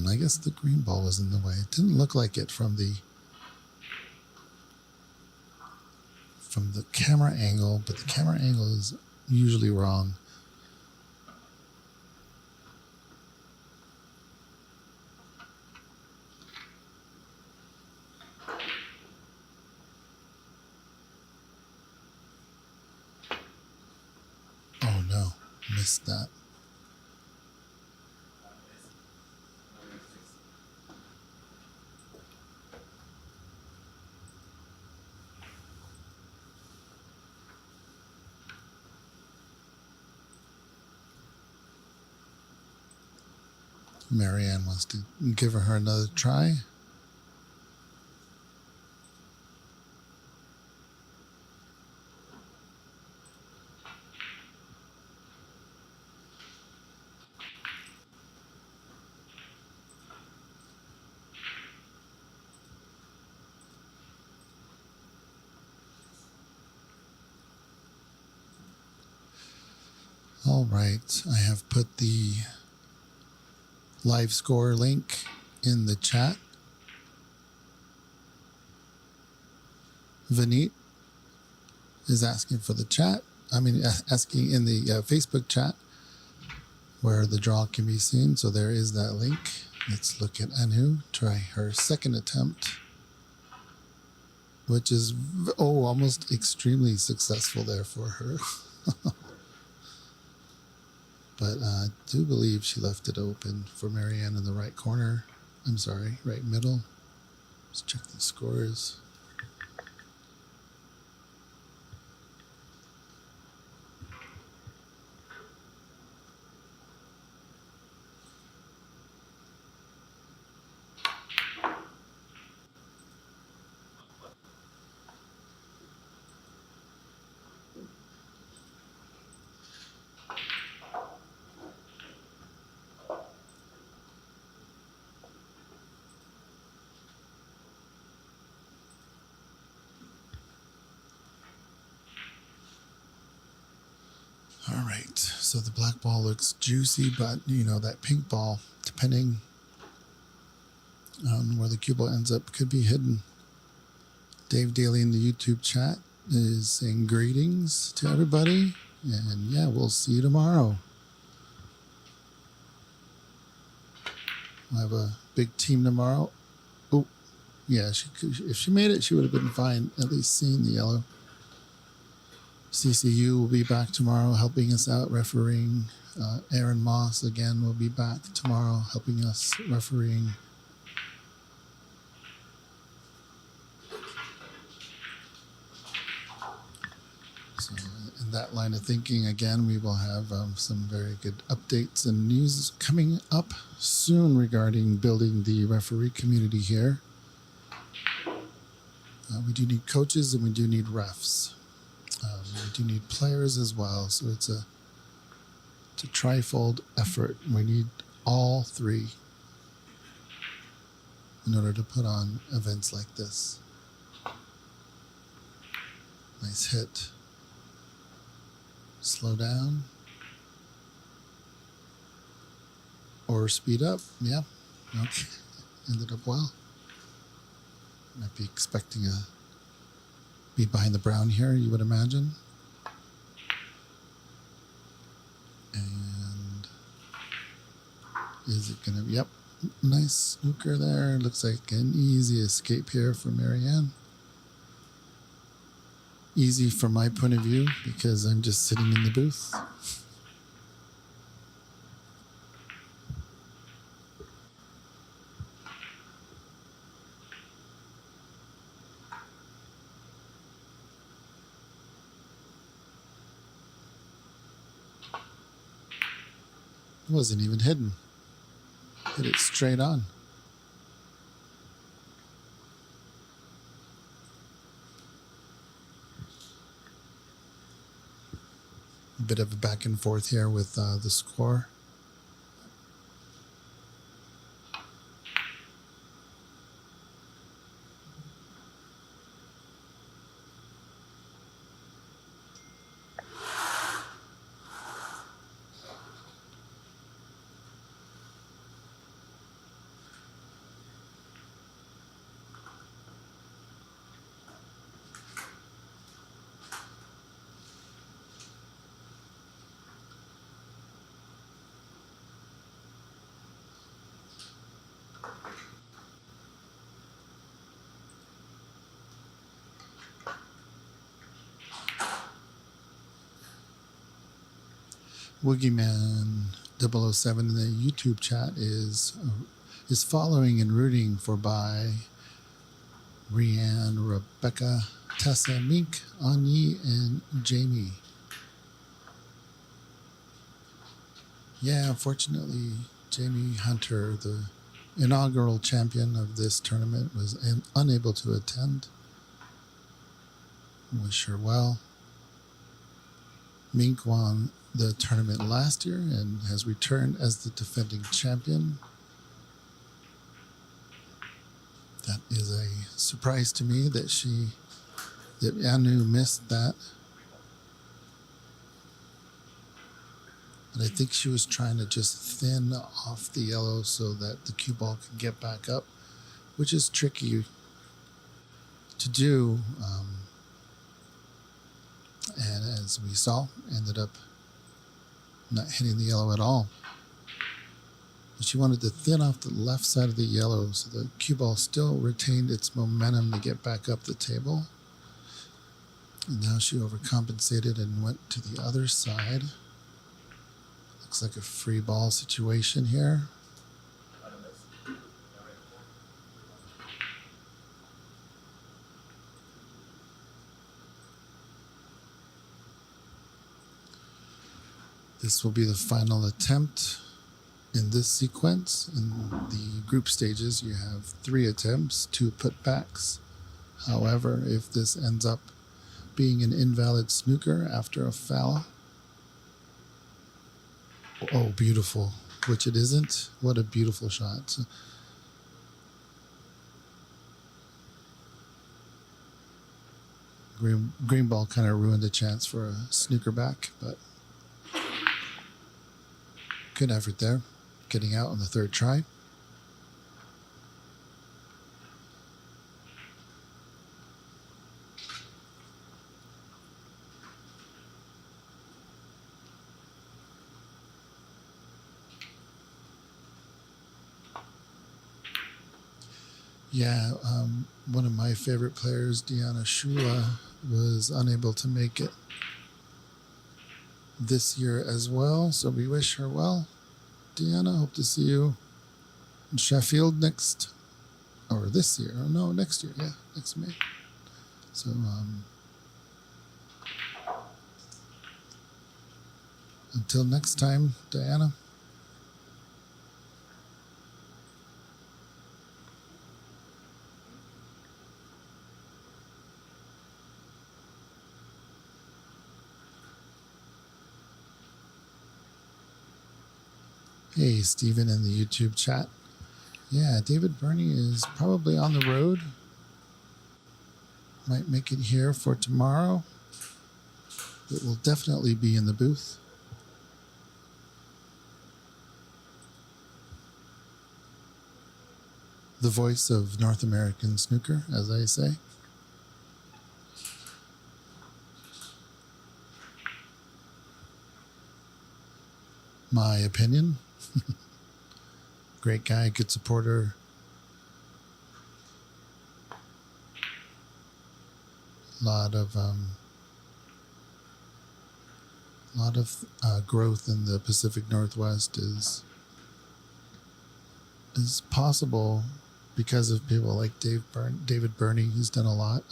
I guess the green ball was in the way. It didn't look like it from the from the camera angle, but the camera angle is usually wrong. Oh no, missed that. Maryann wants to give her another try. All right, I have put the live score link in the chat. Vineet is asking for the chat. Asking in the Facebook chat where the draw can be seen. So there is that link. Let's look at Anu try her second attempt, which is almost extremely successful there for her. But I do believe she left it open for Maryann in the right corner. I'm sorry, right middle. Let's check the scores. All right, so the black ball looks juicy, but that pink ball, depending on where the cue ball ends up, could be hidden. Dave Daly in the YouTube chat is saying greetings to everybody, and yeah, we'll see you tomorrow. I have a big team tomorrow. Oh, yeah, if she made it, she would have been fine, at least seeing the yellow. CCU will be back tomorrow helping us out refereeing. Aaron Moss again will be back tomorrow helping us refereeing. So in that line of thinking, again, we will have some very good updates and news coming up soon regarding building the referee community here. We do need coaches and we do need refs. We do need players as well, so it's a trifold effort. We need all three in order to put on events like this. Nice hit. Slow down. Or speed up. Yeah. Okay. Ended up well. Might be expecting be behind the brown here, you would imagine. And is it gonna be, yep, nice snooker there. Looks like an easy escape here for Maryann. Easy from my point of view because I'm just sitting in the booth. It wasn't even hidden. Hit it straight on. A bit of a back and forth here with the score. Woogieman 007 in the YouTube chat is following and rooting for by Maryann, Rebecca, Tessa, Mink, Anyi, and Jamie. Yeah, unfortunately, Jamie Hunter, the inaugural champion of this tournament, was unable to attend. Wish her well. Mink won the tournament last year and has returned as the defending champion. That is a surprise to me that Anu missed that. And I think she was trying to just thin off the yellow so that the cue ball could get back up, which is tricky to do. And as we saw, ended up not hitting the yellow at all. But she wanted to thin off the left side of the yellow so the cue ball still retained its momentum to get back up the table. And now she overcompensated and went to the other side. Looks like a free ball situation here. This will be the final attempt in this sequence. In the group stages, you have 3 attempts, 2 putbacks. However, if this ends up being an invalid snooker after a foul, oh, beautiful, which it isn't. What a beautiful shot. So, green ball kind of ruined the chance for a snooker back, but good effort there, getting out on the 3rd try. Yeah, one of my favorite players, Diana Shula, was unable to make it this year as well, so we wish her well. Deanna, hope to see you in Sheffield next, or this year. Oh, no, next year. Yeah, next May. So, until next time, Diana. Hey, Stephen in the YouTube chat. Yeah, David Burney is probably on the road. Might make it here for tomorrow. It will definitely be in the booth. The voice of North American snooker, as I say. My opinion. Great guy, good supporter. Lot of growth in the Pacific Northwest is possible because of people like David Burney, who's done a lot.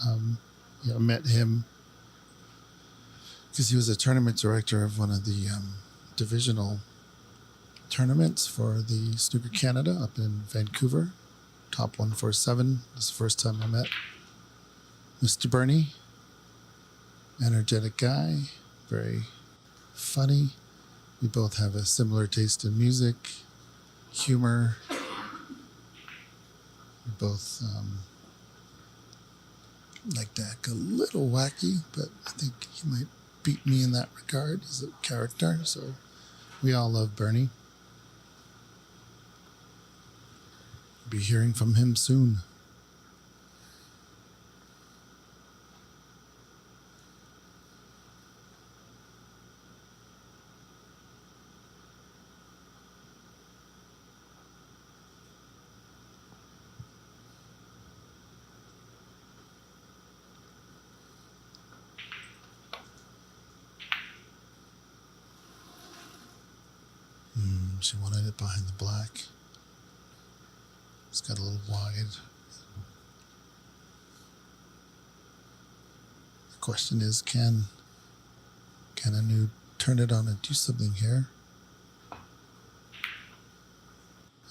Met him because he was a tournament director of one of the divisional tournaments for the Snooker Canada up in Vancouver. Top 147. This is the first time I met Mr. Burney. Energetic guy, very funny. We both have a similar taste in music, humor. We both like to act a little wacky, but I think he might beat me in that regard. He's a character, so we all love Bernie. Be hearing from him soon. she wanted it behind the black. It's got a little wide. The question is, can Anu turn it on and do something here?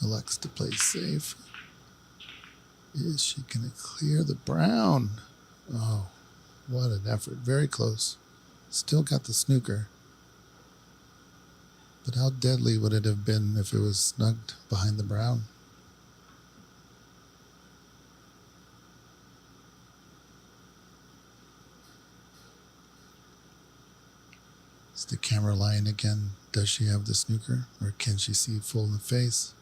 Elects to play safe. Is she going to clear the brown? Oh, what an effort. Very close. Still got the snooker. But how deadly would it have been if it was snugged behind the brown? Is the camera lying again? Does she have the snooker? Or can she see full in the face?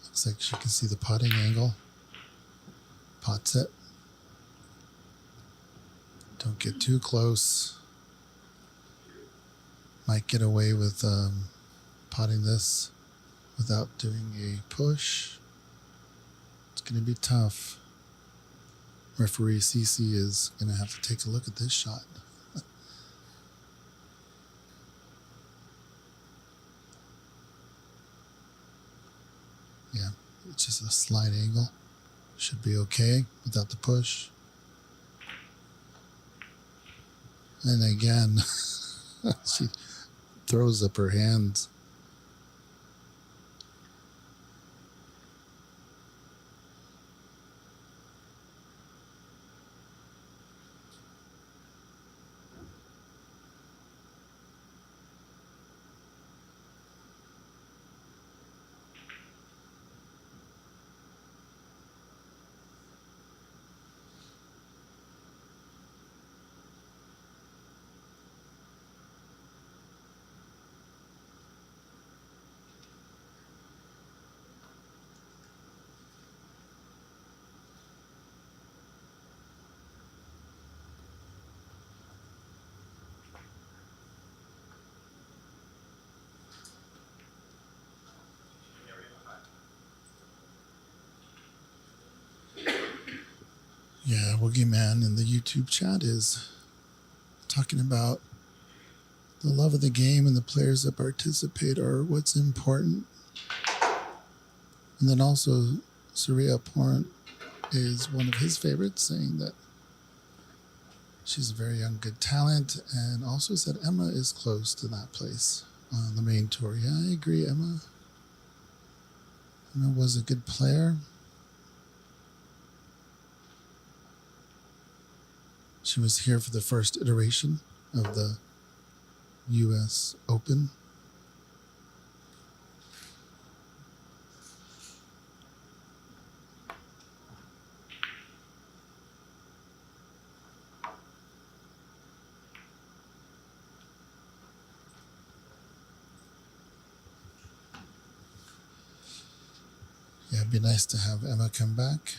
Looks like she can see the potting angle. Pot set. Don't get too close. Might get away with potting this without doing a push. It's going to be tough. Referee CC is going to have to take a look at this shot. Yeah, it's just a slight angle. Should be okay without the push. And again, she throws up her hands. Yeah, Woogieman in the YouTube chat is talking about the love of the game and the players that participate are what's important. And then also, Surya Porn is one of his favorites, saying that she's a very young, good talent, and also said Emma is close to that place on the main tour. Yeah, I agree, Emma. Emma was a good player. She was here for the first iteration of the U.S. Open. Yeah, it'd be nice to have Emma come back.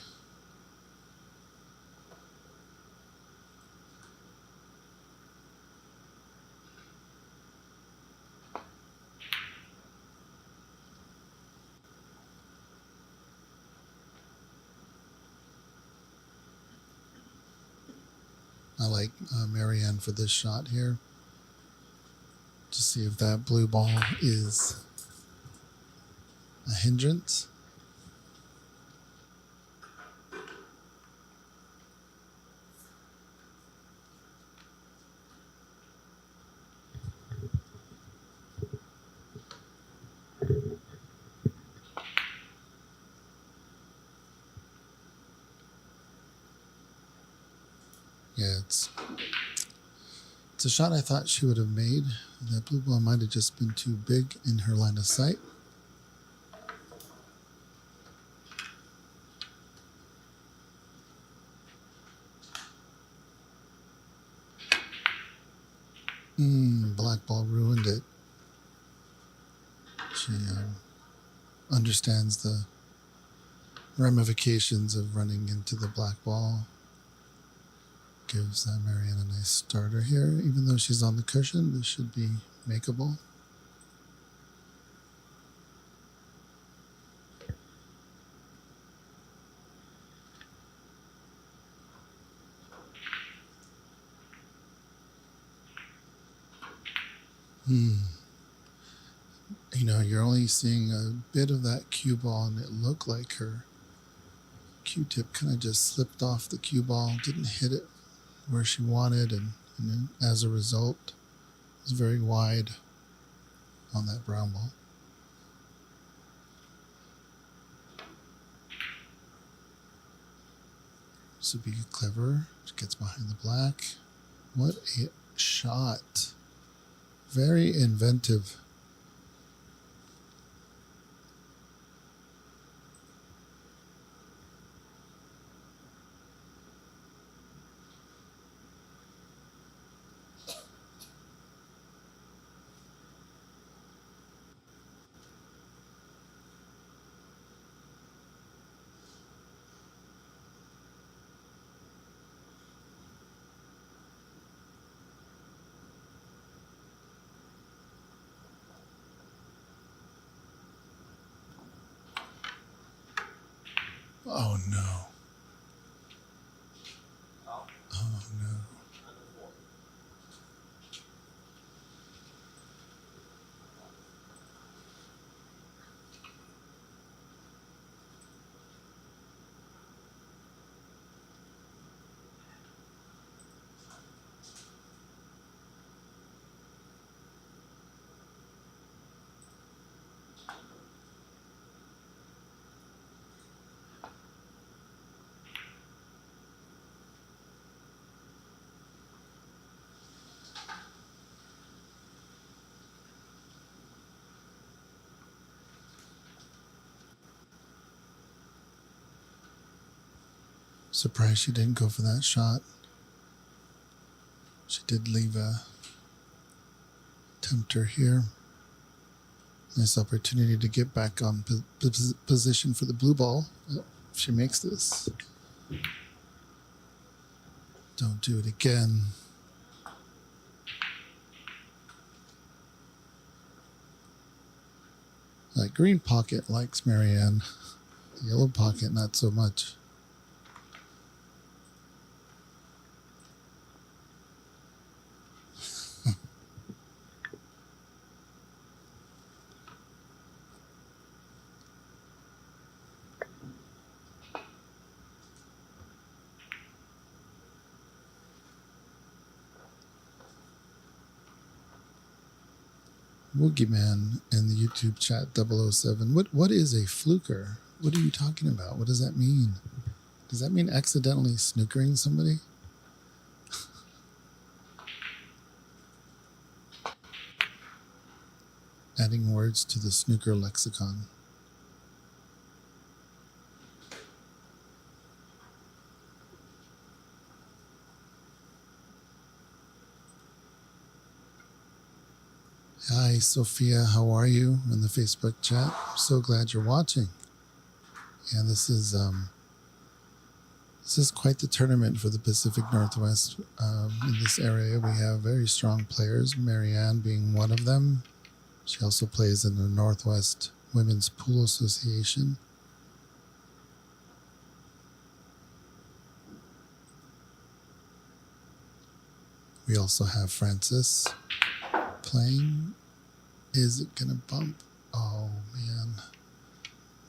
I like Maryann for this shot here. To see if that blue ball is a hindrance. Yeah, it's a shot I thought she would have made. That blue ball might have just been too big in her line of sight. Black ball ruined it. She understands the ramifications of running into the black ball. Gives Maryann a nice starter here. Even though she's on the cushion, this should be makeable. you're only seeing a bit of that cue ball, and it looked like her Q-tip kind of just slipped off the cue ball, didn't hit it where she wanted, and then as a result, it was very wide on that brown ball. Sabika clever, she gets behind the black. What a shot. Very inventive. Oh no. Oh no. Surprised she didn't go for that shot. She did leave a tempter here. Nice opportunity to get back on position for the blue ball. If she makes this. Don't do it again. That green pocket likes Maryann. The yellow pocket, not so much. Woogieman in the YouTube chat 007. What is a fluker? What are you talking about? What does that mean? Does that mean accidentally snookering somebody? Adding words to the snooker lexicon. Hi, Sophia. How are you in the Facebook chat? I'm so glad you're watching. And this is quite the tournament for the Pacific Northwest. In this area, we have very strong players, Maryann being one of them. She also plays in the Northwest Women's Pool Association. We also have Francis playing. Is it gonna bump? Oh man,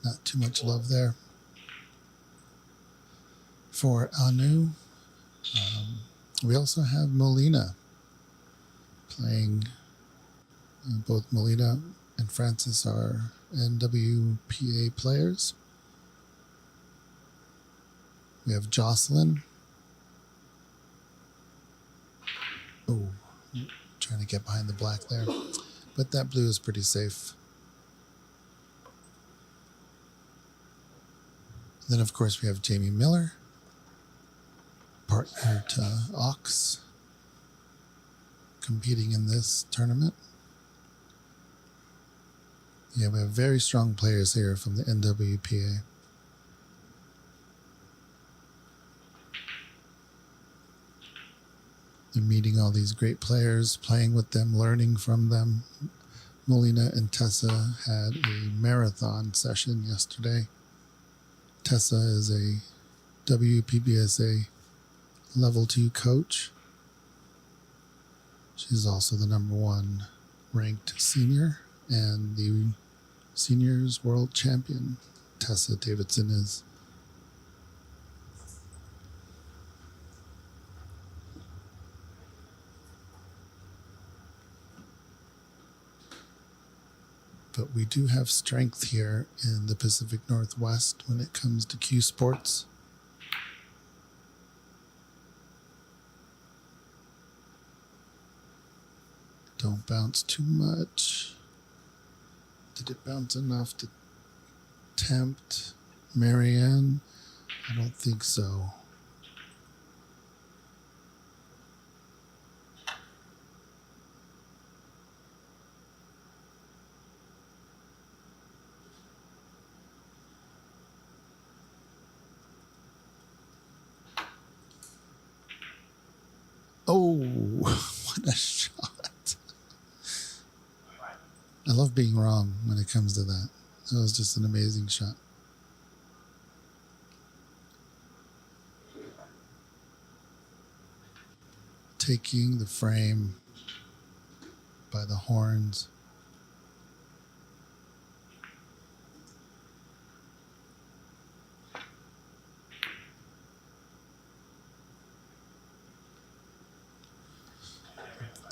not too much love there for Anu. We also have Molina playing. Both Molina and Francis are NWPA players. We have Jocelyn. Oh, trying to get behind the black there. But that blue is pretty safe. Then, of course, we have Jamie Miller, partner to Ox, competing in this tournament. Yeah, we have very strong players here from the NWPA. They're meeting all these great players, playing with them, learning from them. Molina and Tessa had a marathon session yesterday. Tessa is a WPBSA Level 2 coach. She's also the #1 ranked senior and the seniors world champion, Tessa Davidson, is. But we do have strength here in the Pacific Northwest when it comes to cue sports. Don't bounce too much. Did it bounce enough to tempt Maryann? I don't think so. Oh, what a shot. I love being wrong when it comes to that. That was just an amazing shot. Taking the frame by the horns.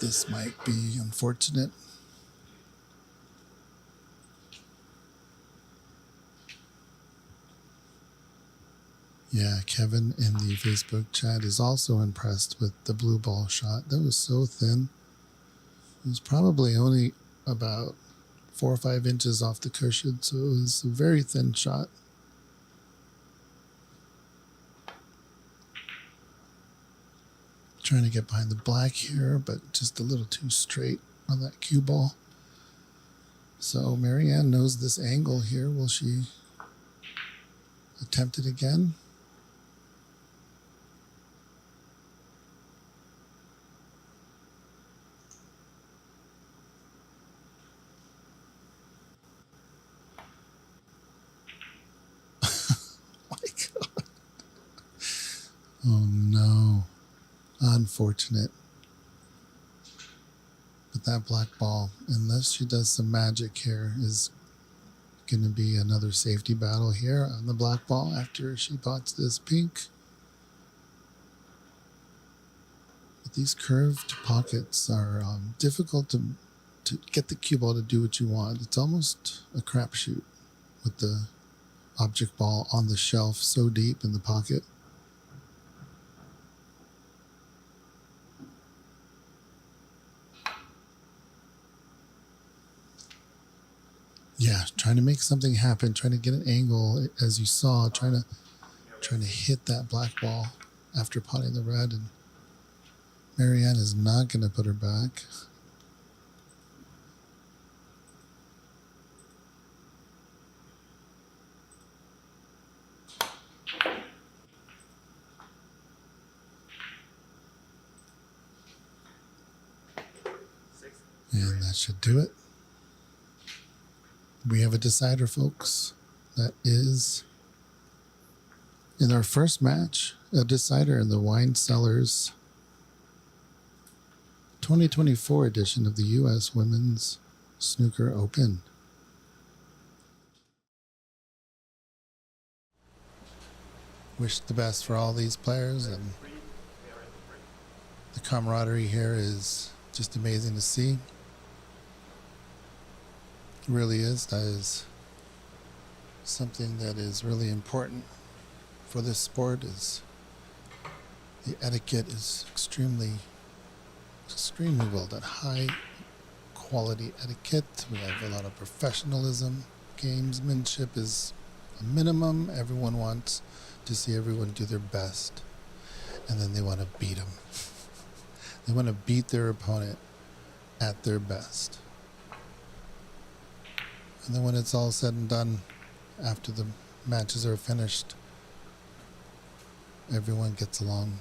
This might be unfortunate. Yeah, Kevin in the Facebook chat is also impressed with the blue ball shot. That was so thin. It was probably only about 4 or 5 inches off the cushion, so it was a very thin shot. Trying to get behind the black here, but just a little too straight on that cue ball. So Maryann knows this angle here. Will she attempt it again? My God. Oh no. Unfortunate. But that black ball, unless she does some magic here, is going to be another safety battle here on the black ball after she pots this pink. But these curved pockets are difficult to get the cue ball to do what you want. It's almost a crapshoot with the object ball on the shelf so deep in the pocket. Yeah, trying to make something happen, trying to get an angle, as you saw, trying to hit that black ball after potting the red, and Maryann is not going to put her back. And that should do it. We have a decider, folks. That is, in our first match, a decider in the Wine Cellars 2024 edition of the U.S. Women's Snooker Open. Wish the best for all these players, and the camaraderie here is just amazing to see. Really is. That is something that is really important for this sport. Is the etiquette is extremely well done. High quality etiquette. We have a lot of professionalism. Gamesmanship is a minimum. Everyone wants to see everyone do their best, and then they want to beat them. They want to beat their opponent at their best. And then when it's all said and done, after the matches are finished, everyone gets along.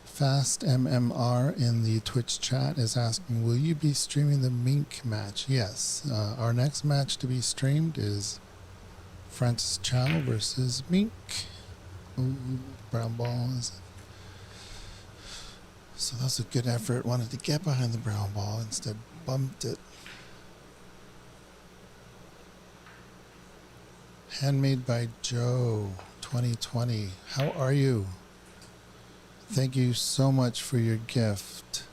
Fast MMR in the Twitch chat is asking, will you be streaming the Mink match? Yes. Our next match to be streamed is Francis Chow versus Mink. Ooh, brown ball is So that was a good effort. Wanted to get behind the brown ball, instead bumped it. Handmade by Joe, 2020. How are you? Thank you so much for your gift.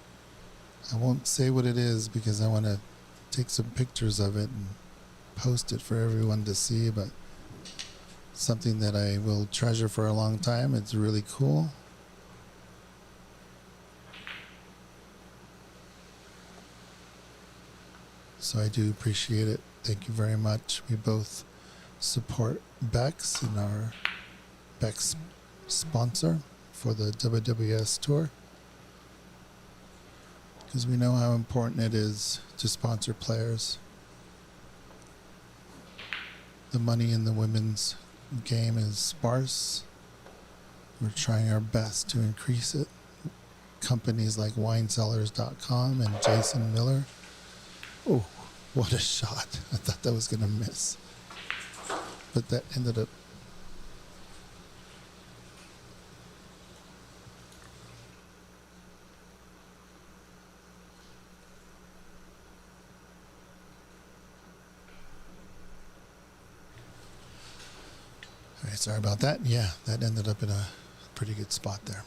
I won't say what it is because I want to take some pictures of it and post it for everyone to see, but something that I will treasure for a long time. It's really cool. So I do appreciate it. Thank you very much. We both support Bex in our Bex sponsor for the WWS tour, because we know how important it is to sponsor players. The money in the women's game is sparse. We're trying our best to increase it. Companies like winesellers.com and Jason Miller. Oh, what a shot. I thought that was going to miss. But that ended up. All right, sorry about that. Yeah, that ended up in a pretty good spot there.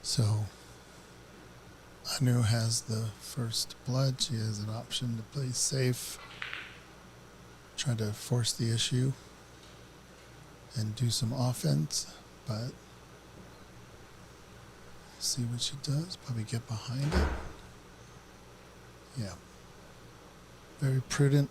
So Anu has the first blood. She has an option to play safe, try to force the issue and do some offense, but see what she does. Probably get behind it. Yeah. Very prudent.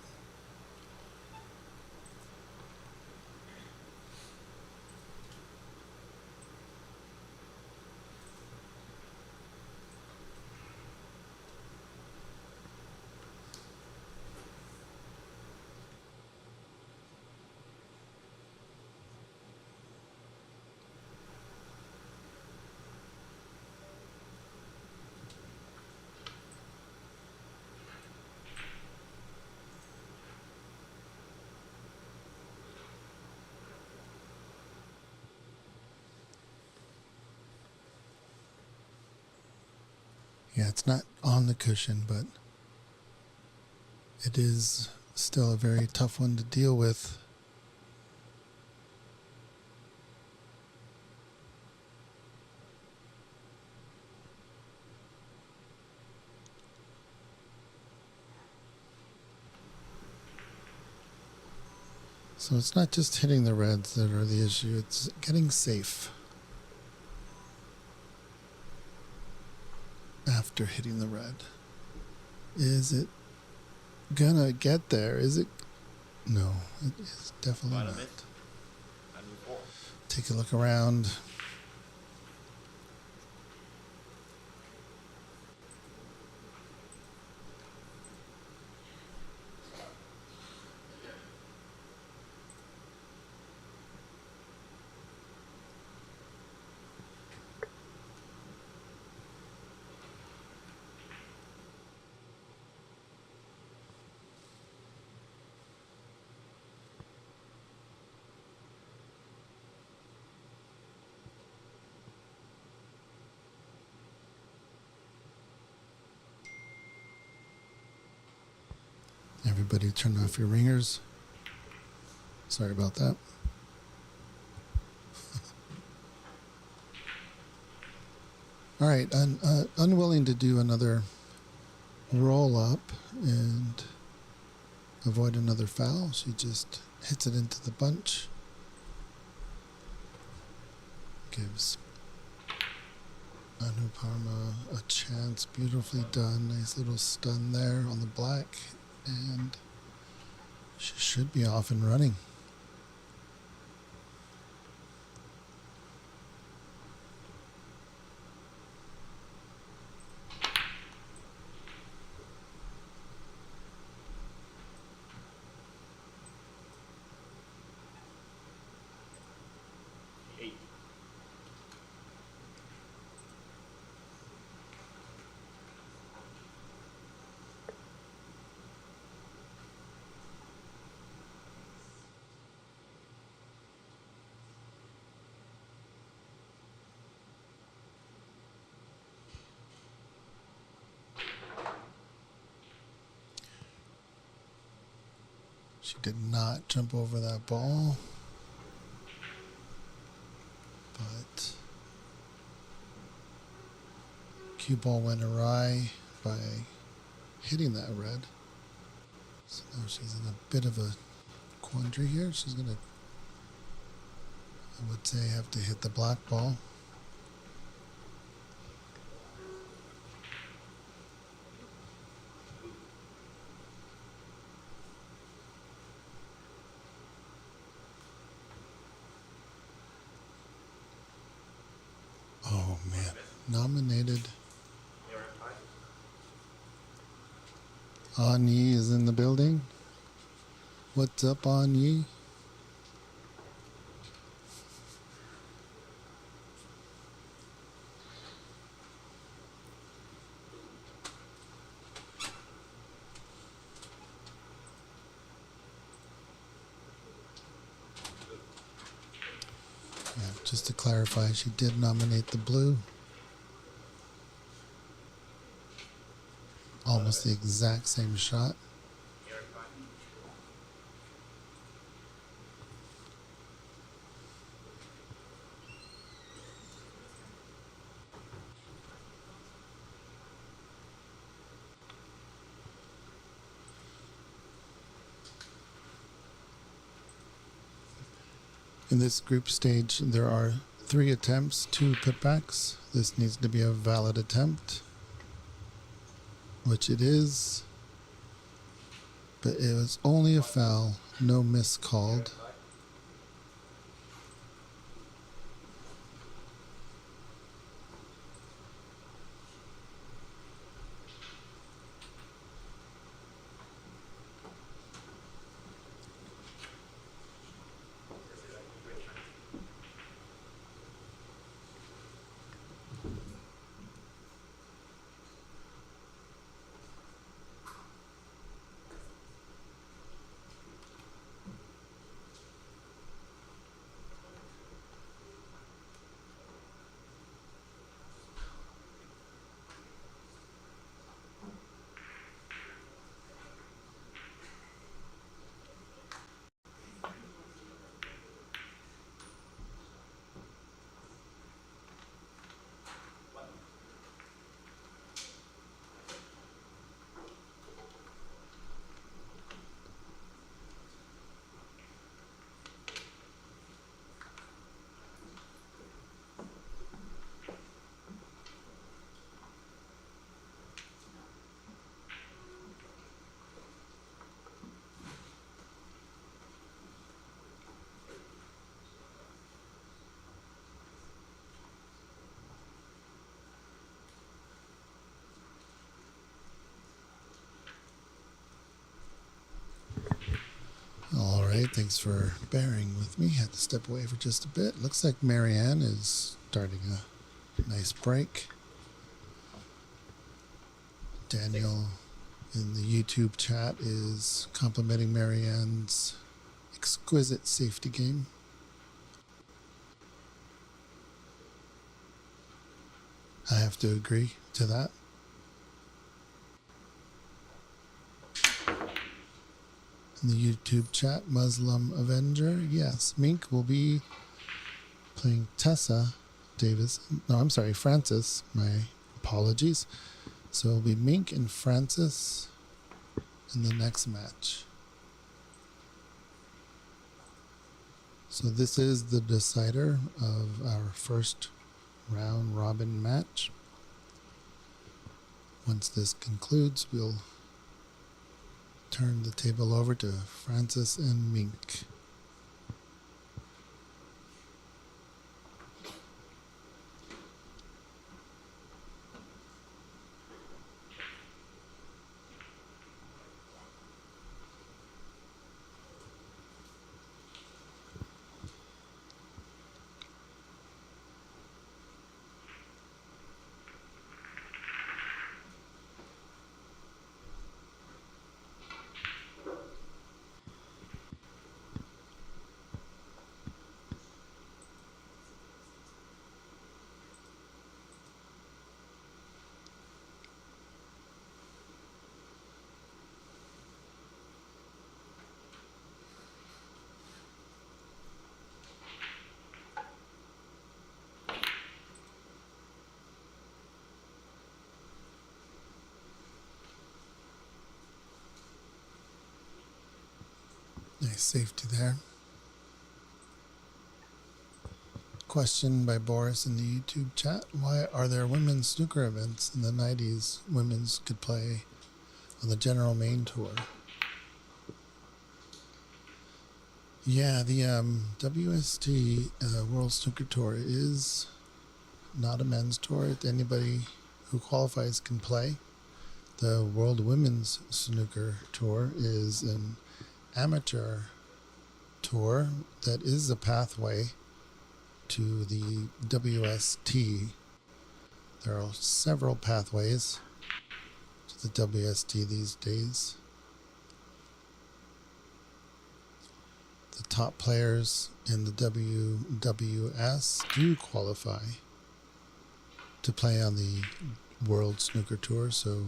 Yeah, it's not on the cushion, but it is still a very tough one to deal with. So it's not just hitting the reds that are the issue, it's getting safe after hitting the red. Is it gonna get there? Is it? No, it is definitely not. Take a look around. Everybody turn off your ringers. Sorry about that. All right, unwilling to do another roll up, and avoid another foul. She just hits it into the bunch. Gives Anupama a chance. Beautifully done. Nice little stun there on the black. And she should be off and running. She did not jump over that ball, but cue ball went awry by hitting that red. So now she's in a bit of a quandary here. She's going to, I would say, have to hit the black ball. Oh man, nominated. Anyi is in the building. What's up, Anyi? Yeah, just to clarify, she did nominate the blue. Almost the exact same shot. In this group stage, there are 3 attempts, 2 putbacks. This needs to be a valid attempt, which it is, but it was only a foul, no miss called. All right, thanks for bearing with me. Had to step away for just a bit. Looks like Maryann is starting a nice break. Daniel in the YouTube chat is complimenting Maryann's exquisite safety game. I have to agree to that. In the YouTube chat, Muslim Avenger, yes, Mink will be playing Tessa Davis. No, I'm sorry, Francis. My apologies. So it'll be Mink and Francis in the next match. So this is the decider of our first round robin match. Once this concludes, we'll turn the table over to Francis and Mink. Nice safety there. Question by Boris in the YouTube chat. Why are there women's snooker events in the 90s? Women's could play on the General Main Tour. Yeah, the WST World Snooker Tour is not a men's tour. Anybody who qualifies can play. The World Women's Snooker Tour is an amateur tour that is a pathway to the WST. There are several pathways to the WST these days. The top players in the WWS do qualify to play on the World Snooker Tour, so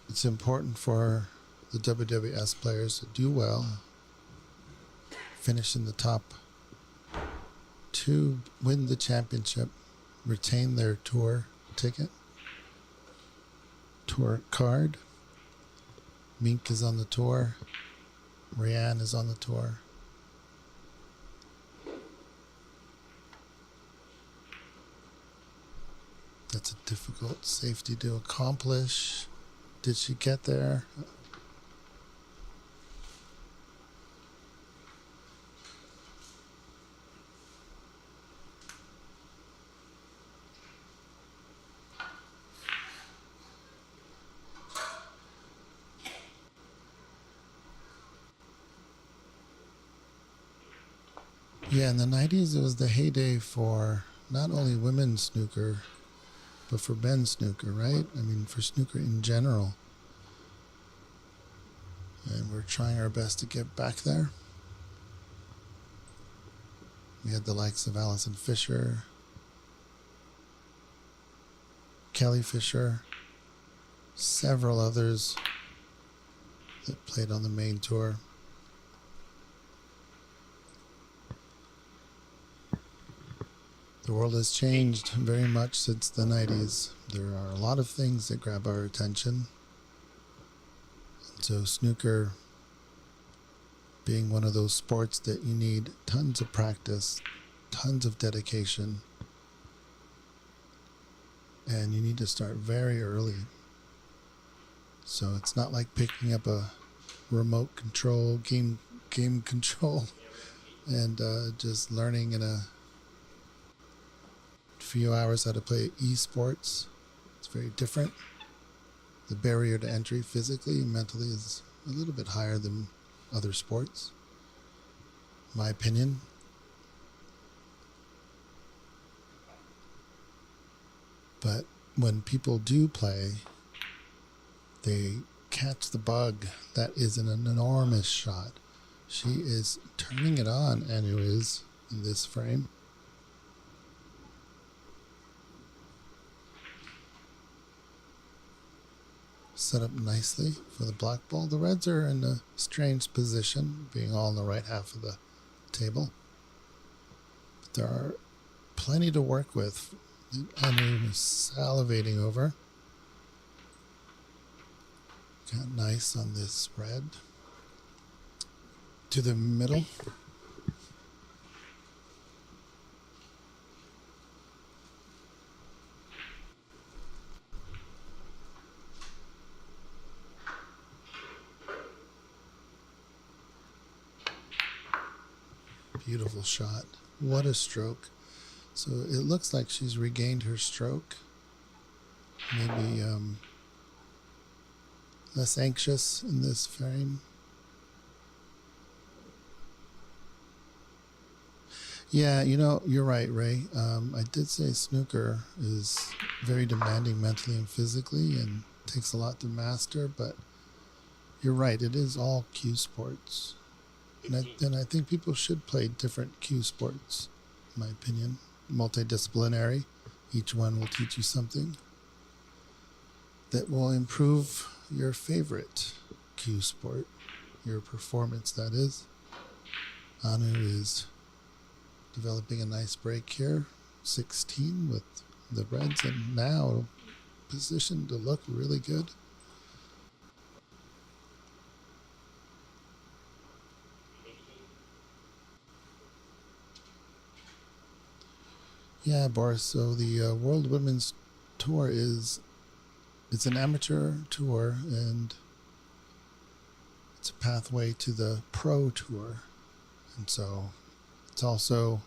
it's important for the WWS players to do well, finish in the top two, win the championship, retain their tour ticket, tour card. Mink is on the tour. Maryann is on the tour. That's a difficult safety to accomplish. Did she get there? Yeah, in the 90s, it was the heyday for not only women's snooker, but for men's snooker, right? I mean, for snooker in general. And we're trying our best to get back there. We had the likes of Alison Fisher, Kelly Fisher, several others that played on the main tour. The world has changed very much since the 90s. There are a lot of things that grab our attention. And so snooker being one of those sports that you need tons of practice, tons of dedication, and you need to start very early. So it's not like picking up a remote control, game control, and just learning in a few hours how to play esports. It's very different. The barrier to entry physically and mentally is a little bit higher than other sports, in my opinion. But when people do play, they catch the bug. That is an enormous shot. She is turning it on, anyways, in this frame. Set up nicely for the black ball. The reds are in a strange position, being all in the right half of the table. But there are plenty to work with. Anu is salivating over. Got nice on this red. to the middle. Beautiful shot. What a stroke. So it looks like she's regained her stroke. Maybe less anxious in this frame. Yeah, you know, you're right, Ray. I did say snooker is very demanding mentally and physically and takes a lot to master, but you're right, it is all cue sports. And I think people should play different cue sports, in my opinion. Multidisciplinary. Each one will teach you something that will improve your favorite cue sport, your performance, that is. Anu is developing a nice break here, 16 with the reds, and now positioned to look really good. Yeah, Boris, so the World Women's Tour it's an amateur tour, and it's a pathway to the pro tour. And so it's also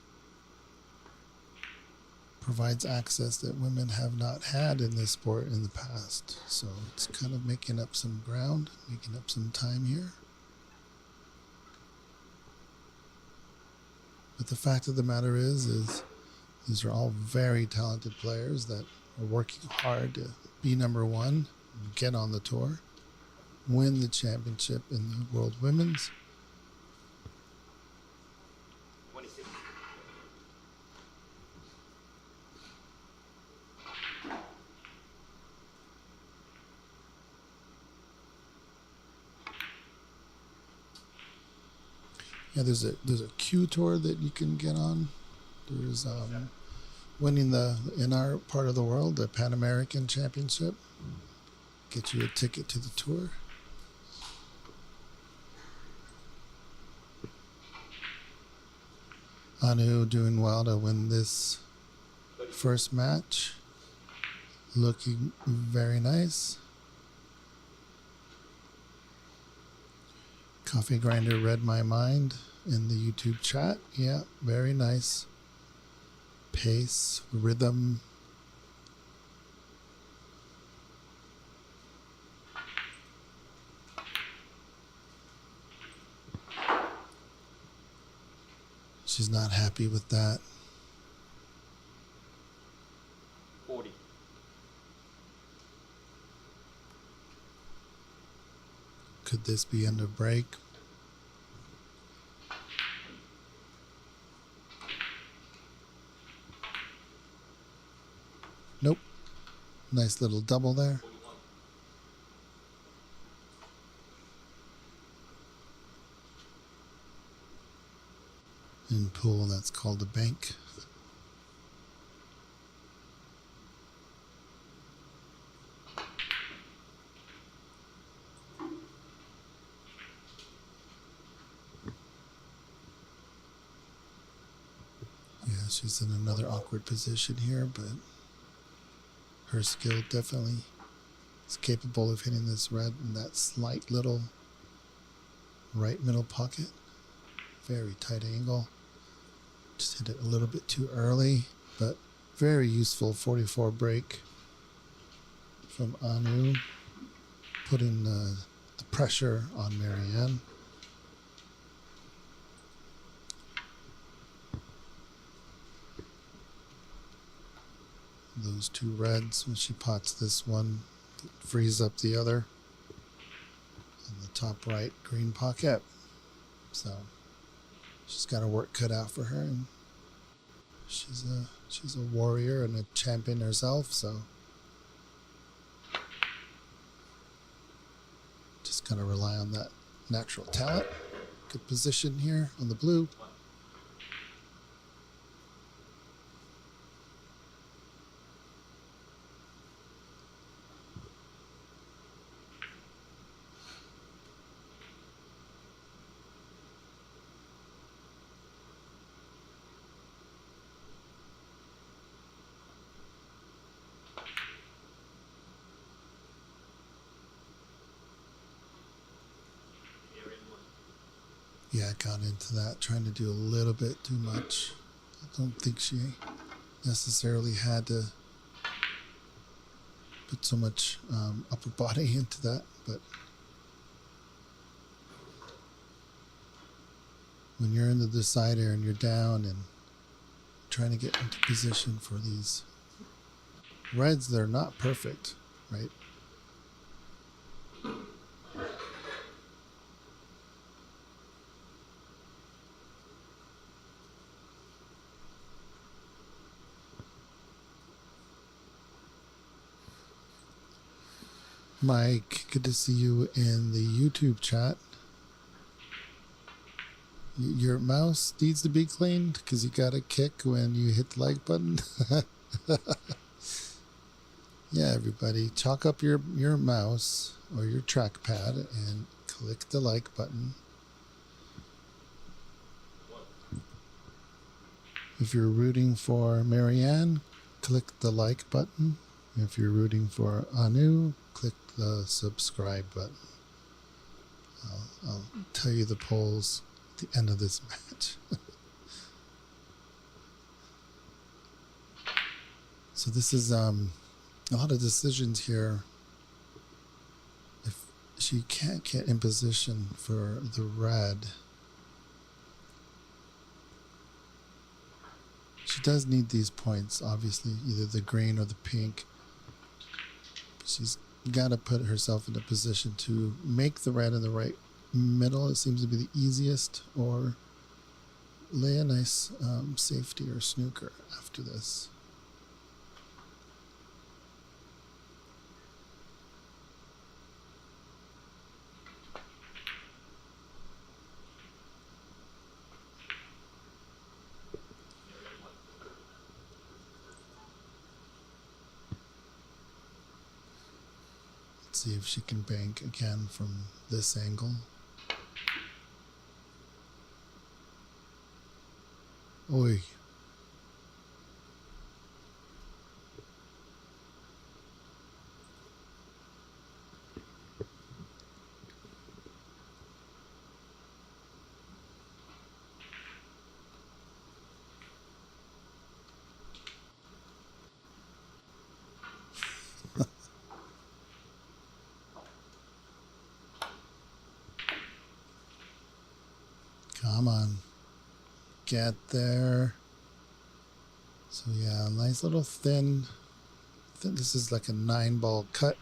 provides access that women have not had in this sport in the past. So it's kind of making up some ground, making up some time here. But the fact of the matter is these are all very talented players that are working hard to be number one, get on the tour, win the championship in the World Women's. 26. Yeah, there's a Q tour that you can get on. There's winning in our part of the world, the Pan American Championship. Get you a ticket to the tour. Anu doing well to win this first match. Looking very nice. Coffee Grinder read my mind in the YouTube chat. Yeah, very nice. Pace, rhythm. She's not happy with that. 40. Could this be end of break? Nope. Nice little double there. 41. In pool, that's called a bank. Yeah, she's in another awkward position here, but her skill definitely is capable of hitting this red in that slight little right middle pocket. Very tight angle. Just hit it a little bit too early, but very useful 44 break from Anu, putting the pressure on Maryann. Those two reds, when she pots this one, it frees up the other in the top right green pocket. So she's got her work cut out for her, and she's a warrior and a champion herself, so just gotta rely on that natural talent. Good position here on the blue. Yeah, got into that, trying to do a little bit too much. I don't think she necessarily had to put so much upper body into that, but when you're in the decider and you're down and trying to get into position for these reds, they're not perfect, right? Mike, good to see you in the YouTube chat. Your mouse needs to be cleaned because you got a kick when you hit the like button. Yeah, everybody, chalk up your mouse or your trackpad and click the like button. If you're rooting for Maryann, click the like button. If you're rooting for Anu, click the subscribe button. I'll tell you the polls at the end of this match. So this is a lot of decisions here. If she can't get in position for the red, she does need these points, obviously, either the green or the pink. She's got to put herself in a position to make the red in the right middle. It seems to be the easiest, or lay a nice safety or snooker after this. Let's see if she can bank again from this angle. Oi. Come on. Get there. So yeah, nice little thin. This is like a 9-ball cut.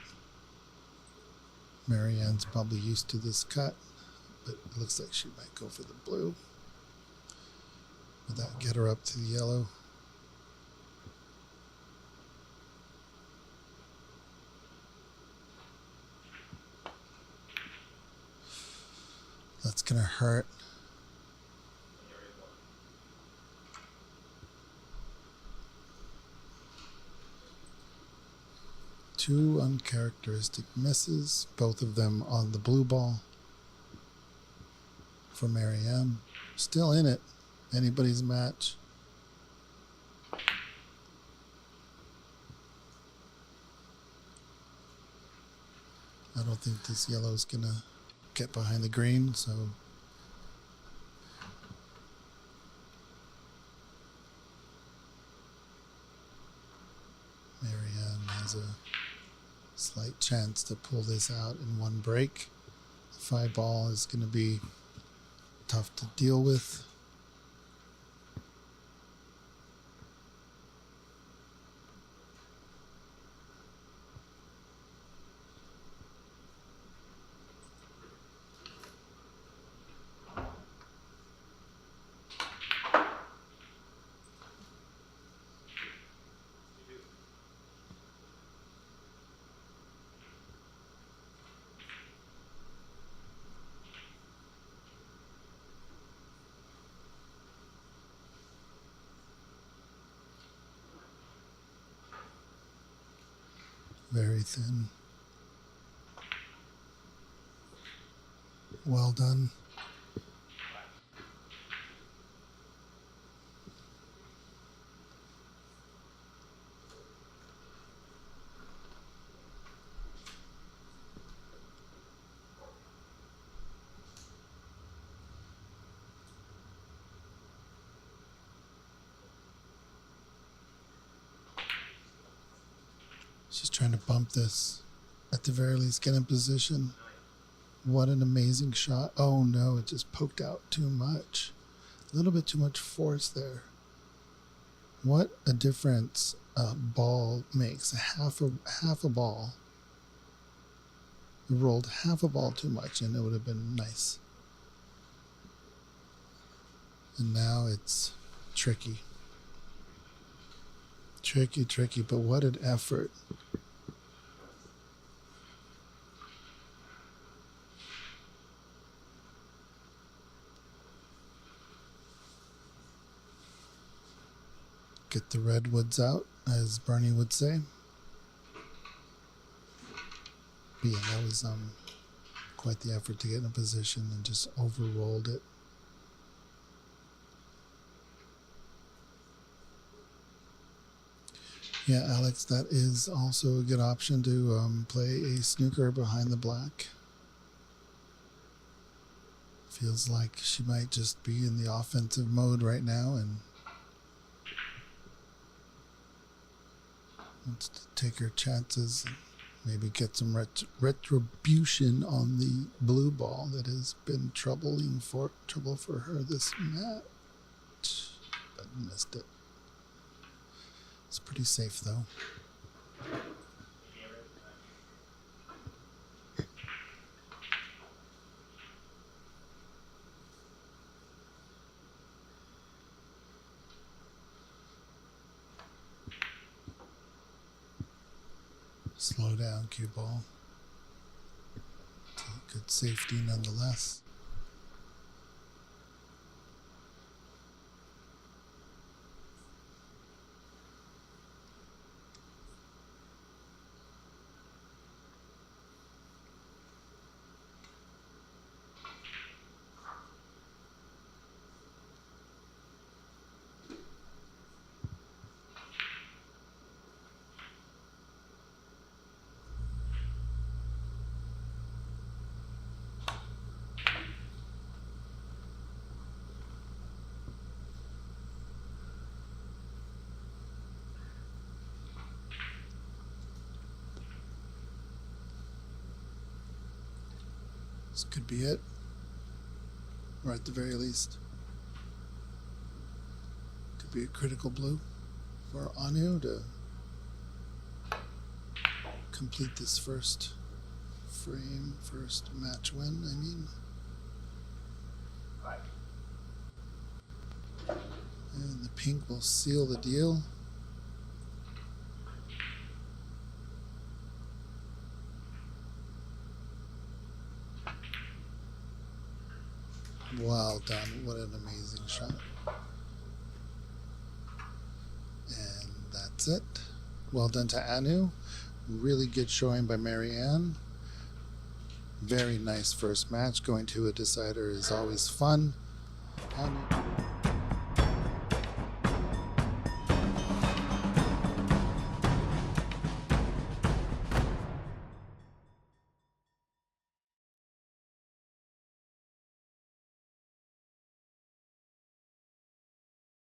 Maryann's probably used to this cut, but it looks like she might go for the blue. Would that get her up to the yellow? That's gonna hurt. Two uncharacteristic misses, both of them on the blue ball for Maryann. Still in it. Anybody's match. I don't think this yellow's gonna get behind the green, so Maryann has a slight chance to pull this out in one break. The 5-ball is going to be tough to deal with. Very thin. Well done. Just trying to bump this. At the very least, get in position. What an amazing shot. Oh no, it just poked out too much. A little bit too much force there. What a difference a ball makes. Half a ball. It rolled half a ball too much and it would have been nice. And now it's tricky. Tricky, but what an effort. Get the redwoods out, as Bernie would say. But yeah, that was quite the effort to get in a position and just overrolled it. Yeah, Alex, that is also a good option to play a snooker behind the black. Feels like she might just be in the offensive mode right now and wants to take her chances and maybe get some retribution on the blue ball that has been trouble for her this match, but missed it. It's pretty safe though. Slow down, cue ball. Good safety nonetheless. This could be it, or at the very least, could be a critical blue for Anu to complete this first match win, I mean. And the pink will seal the deal. Well done. What an amazing shot. And that's it. Well done to Anu. Really good showing by Maryann. Very nice first match. Going to a decider is always fun. Anu.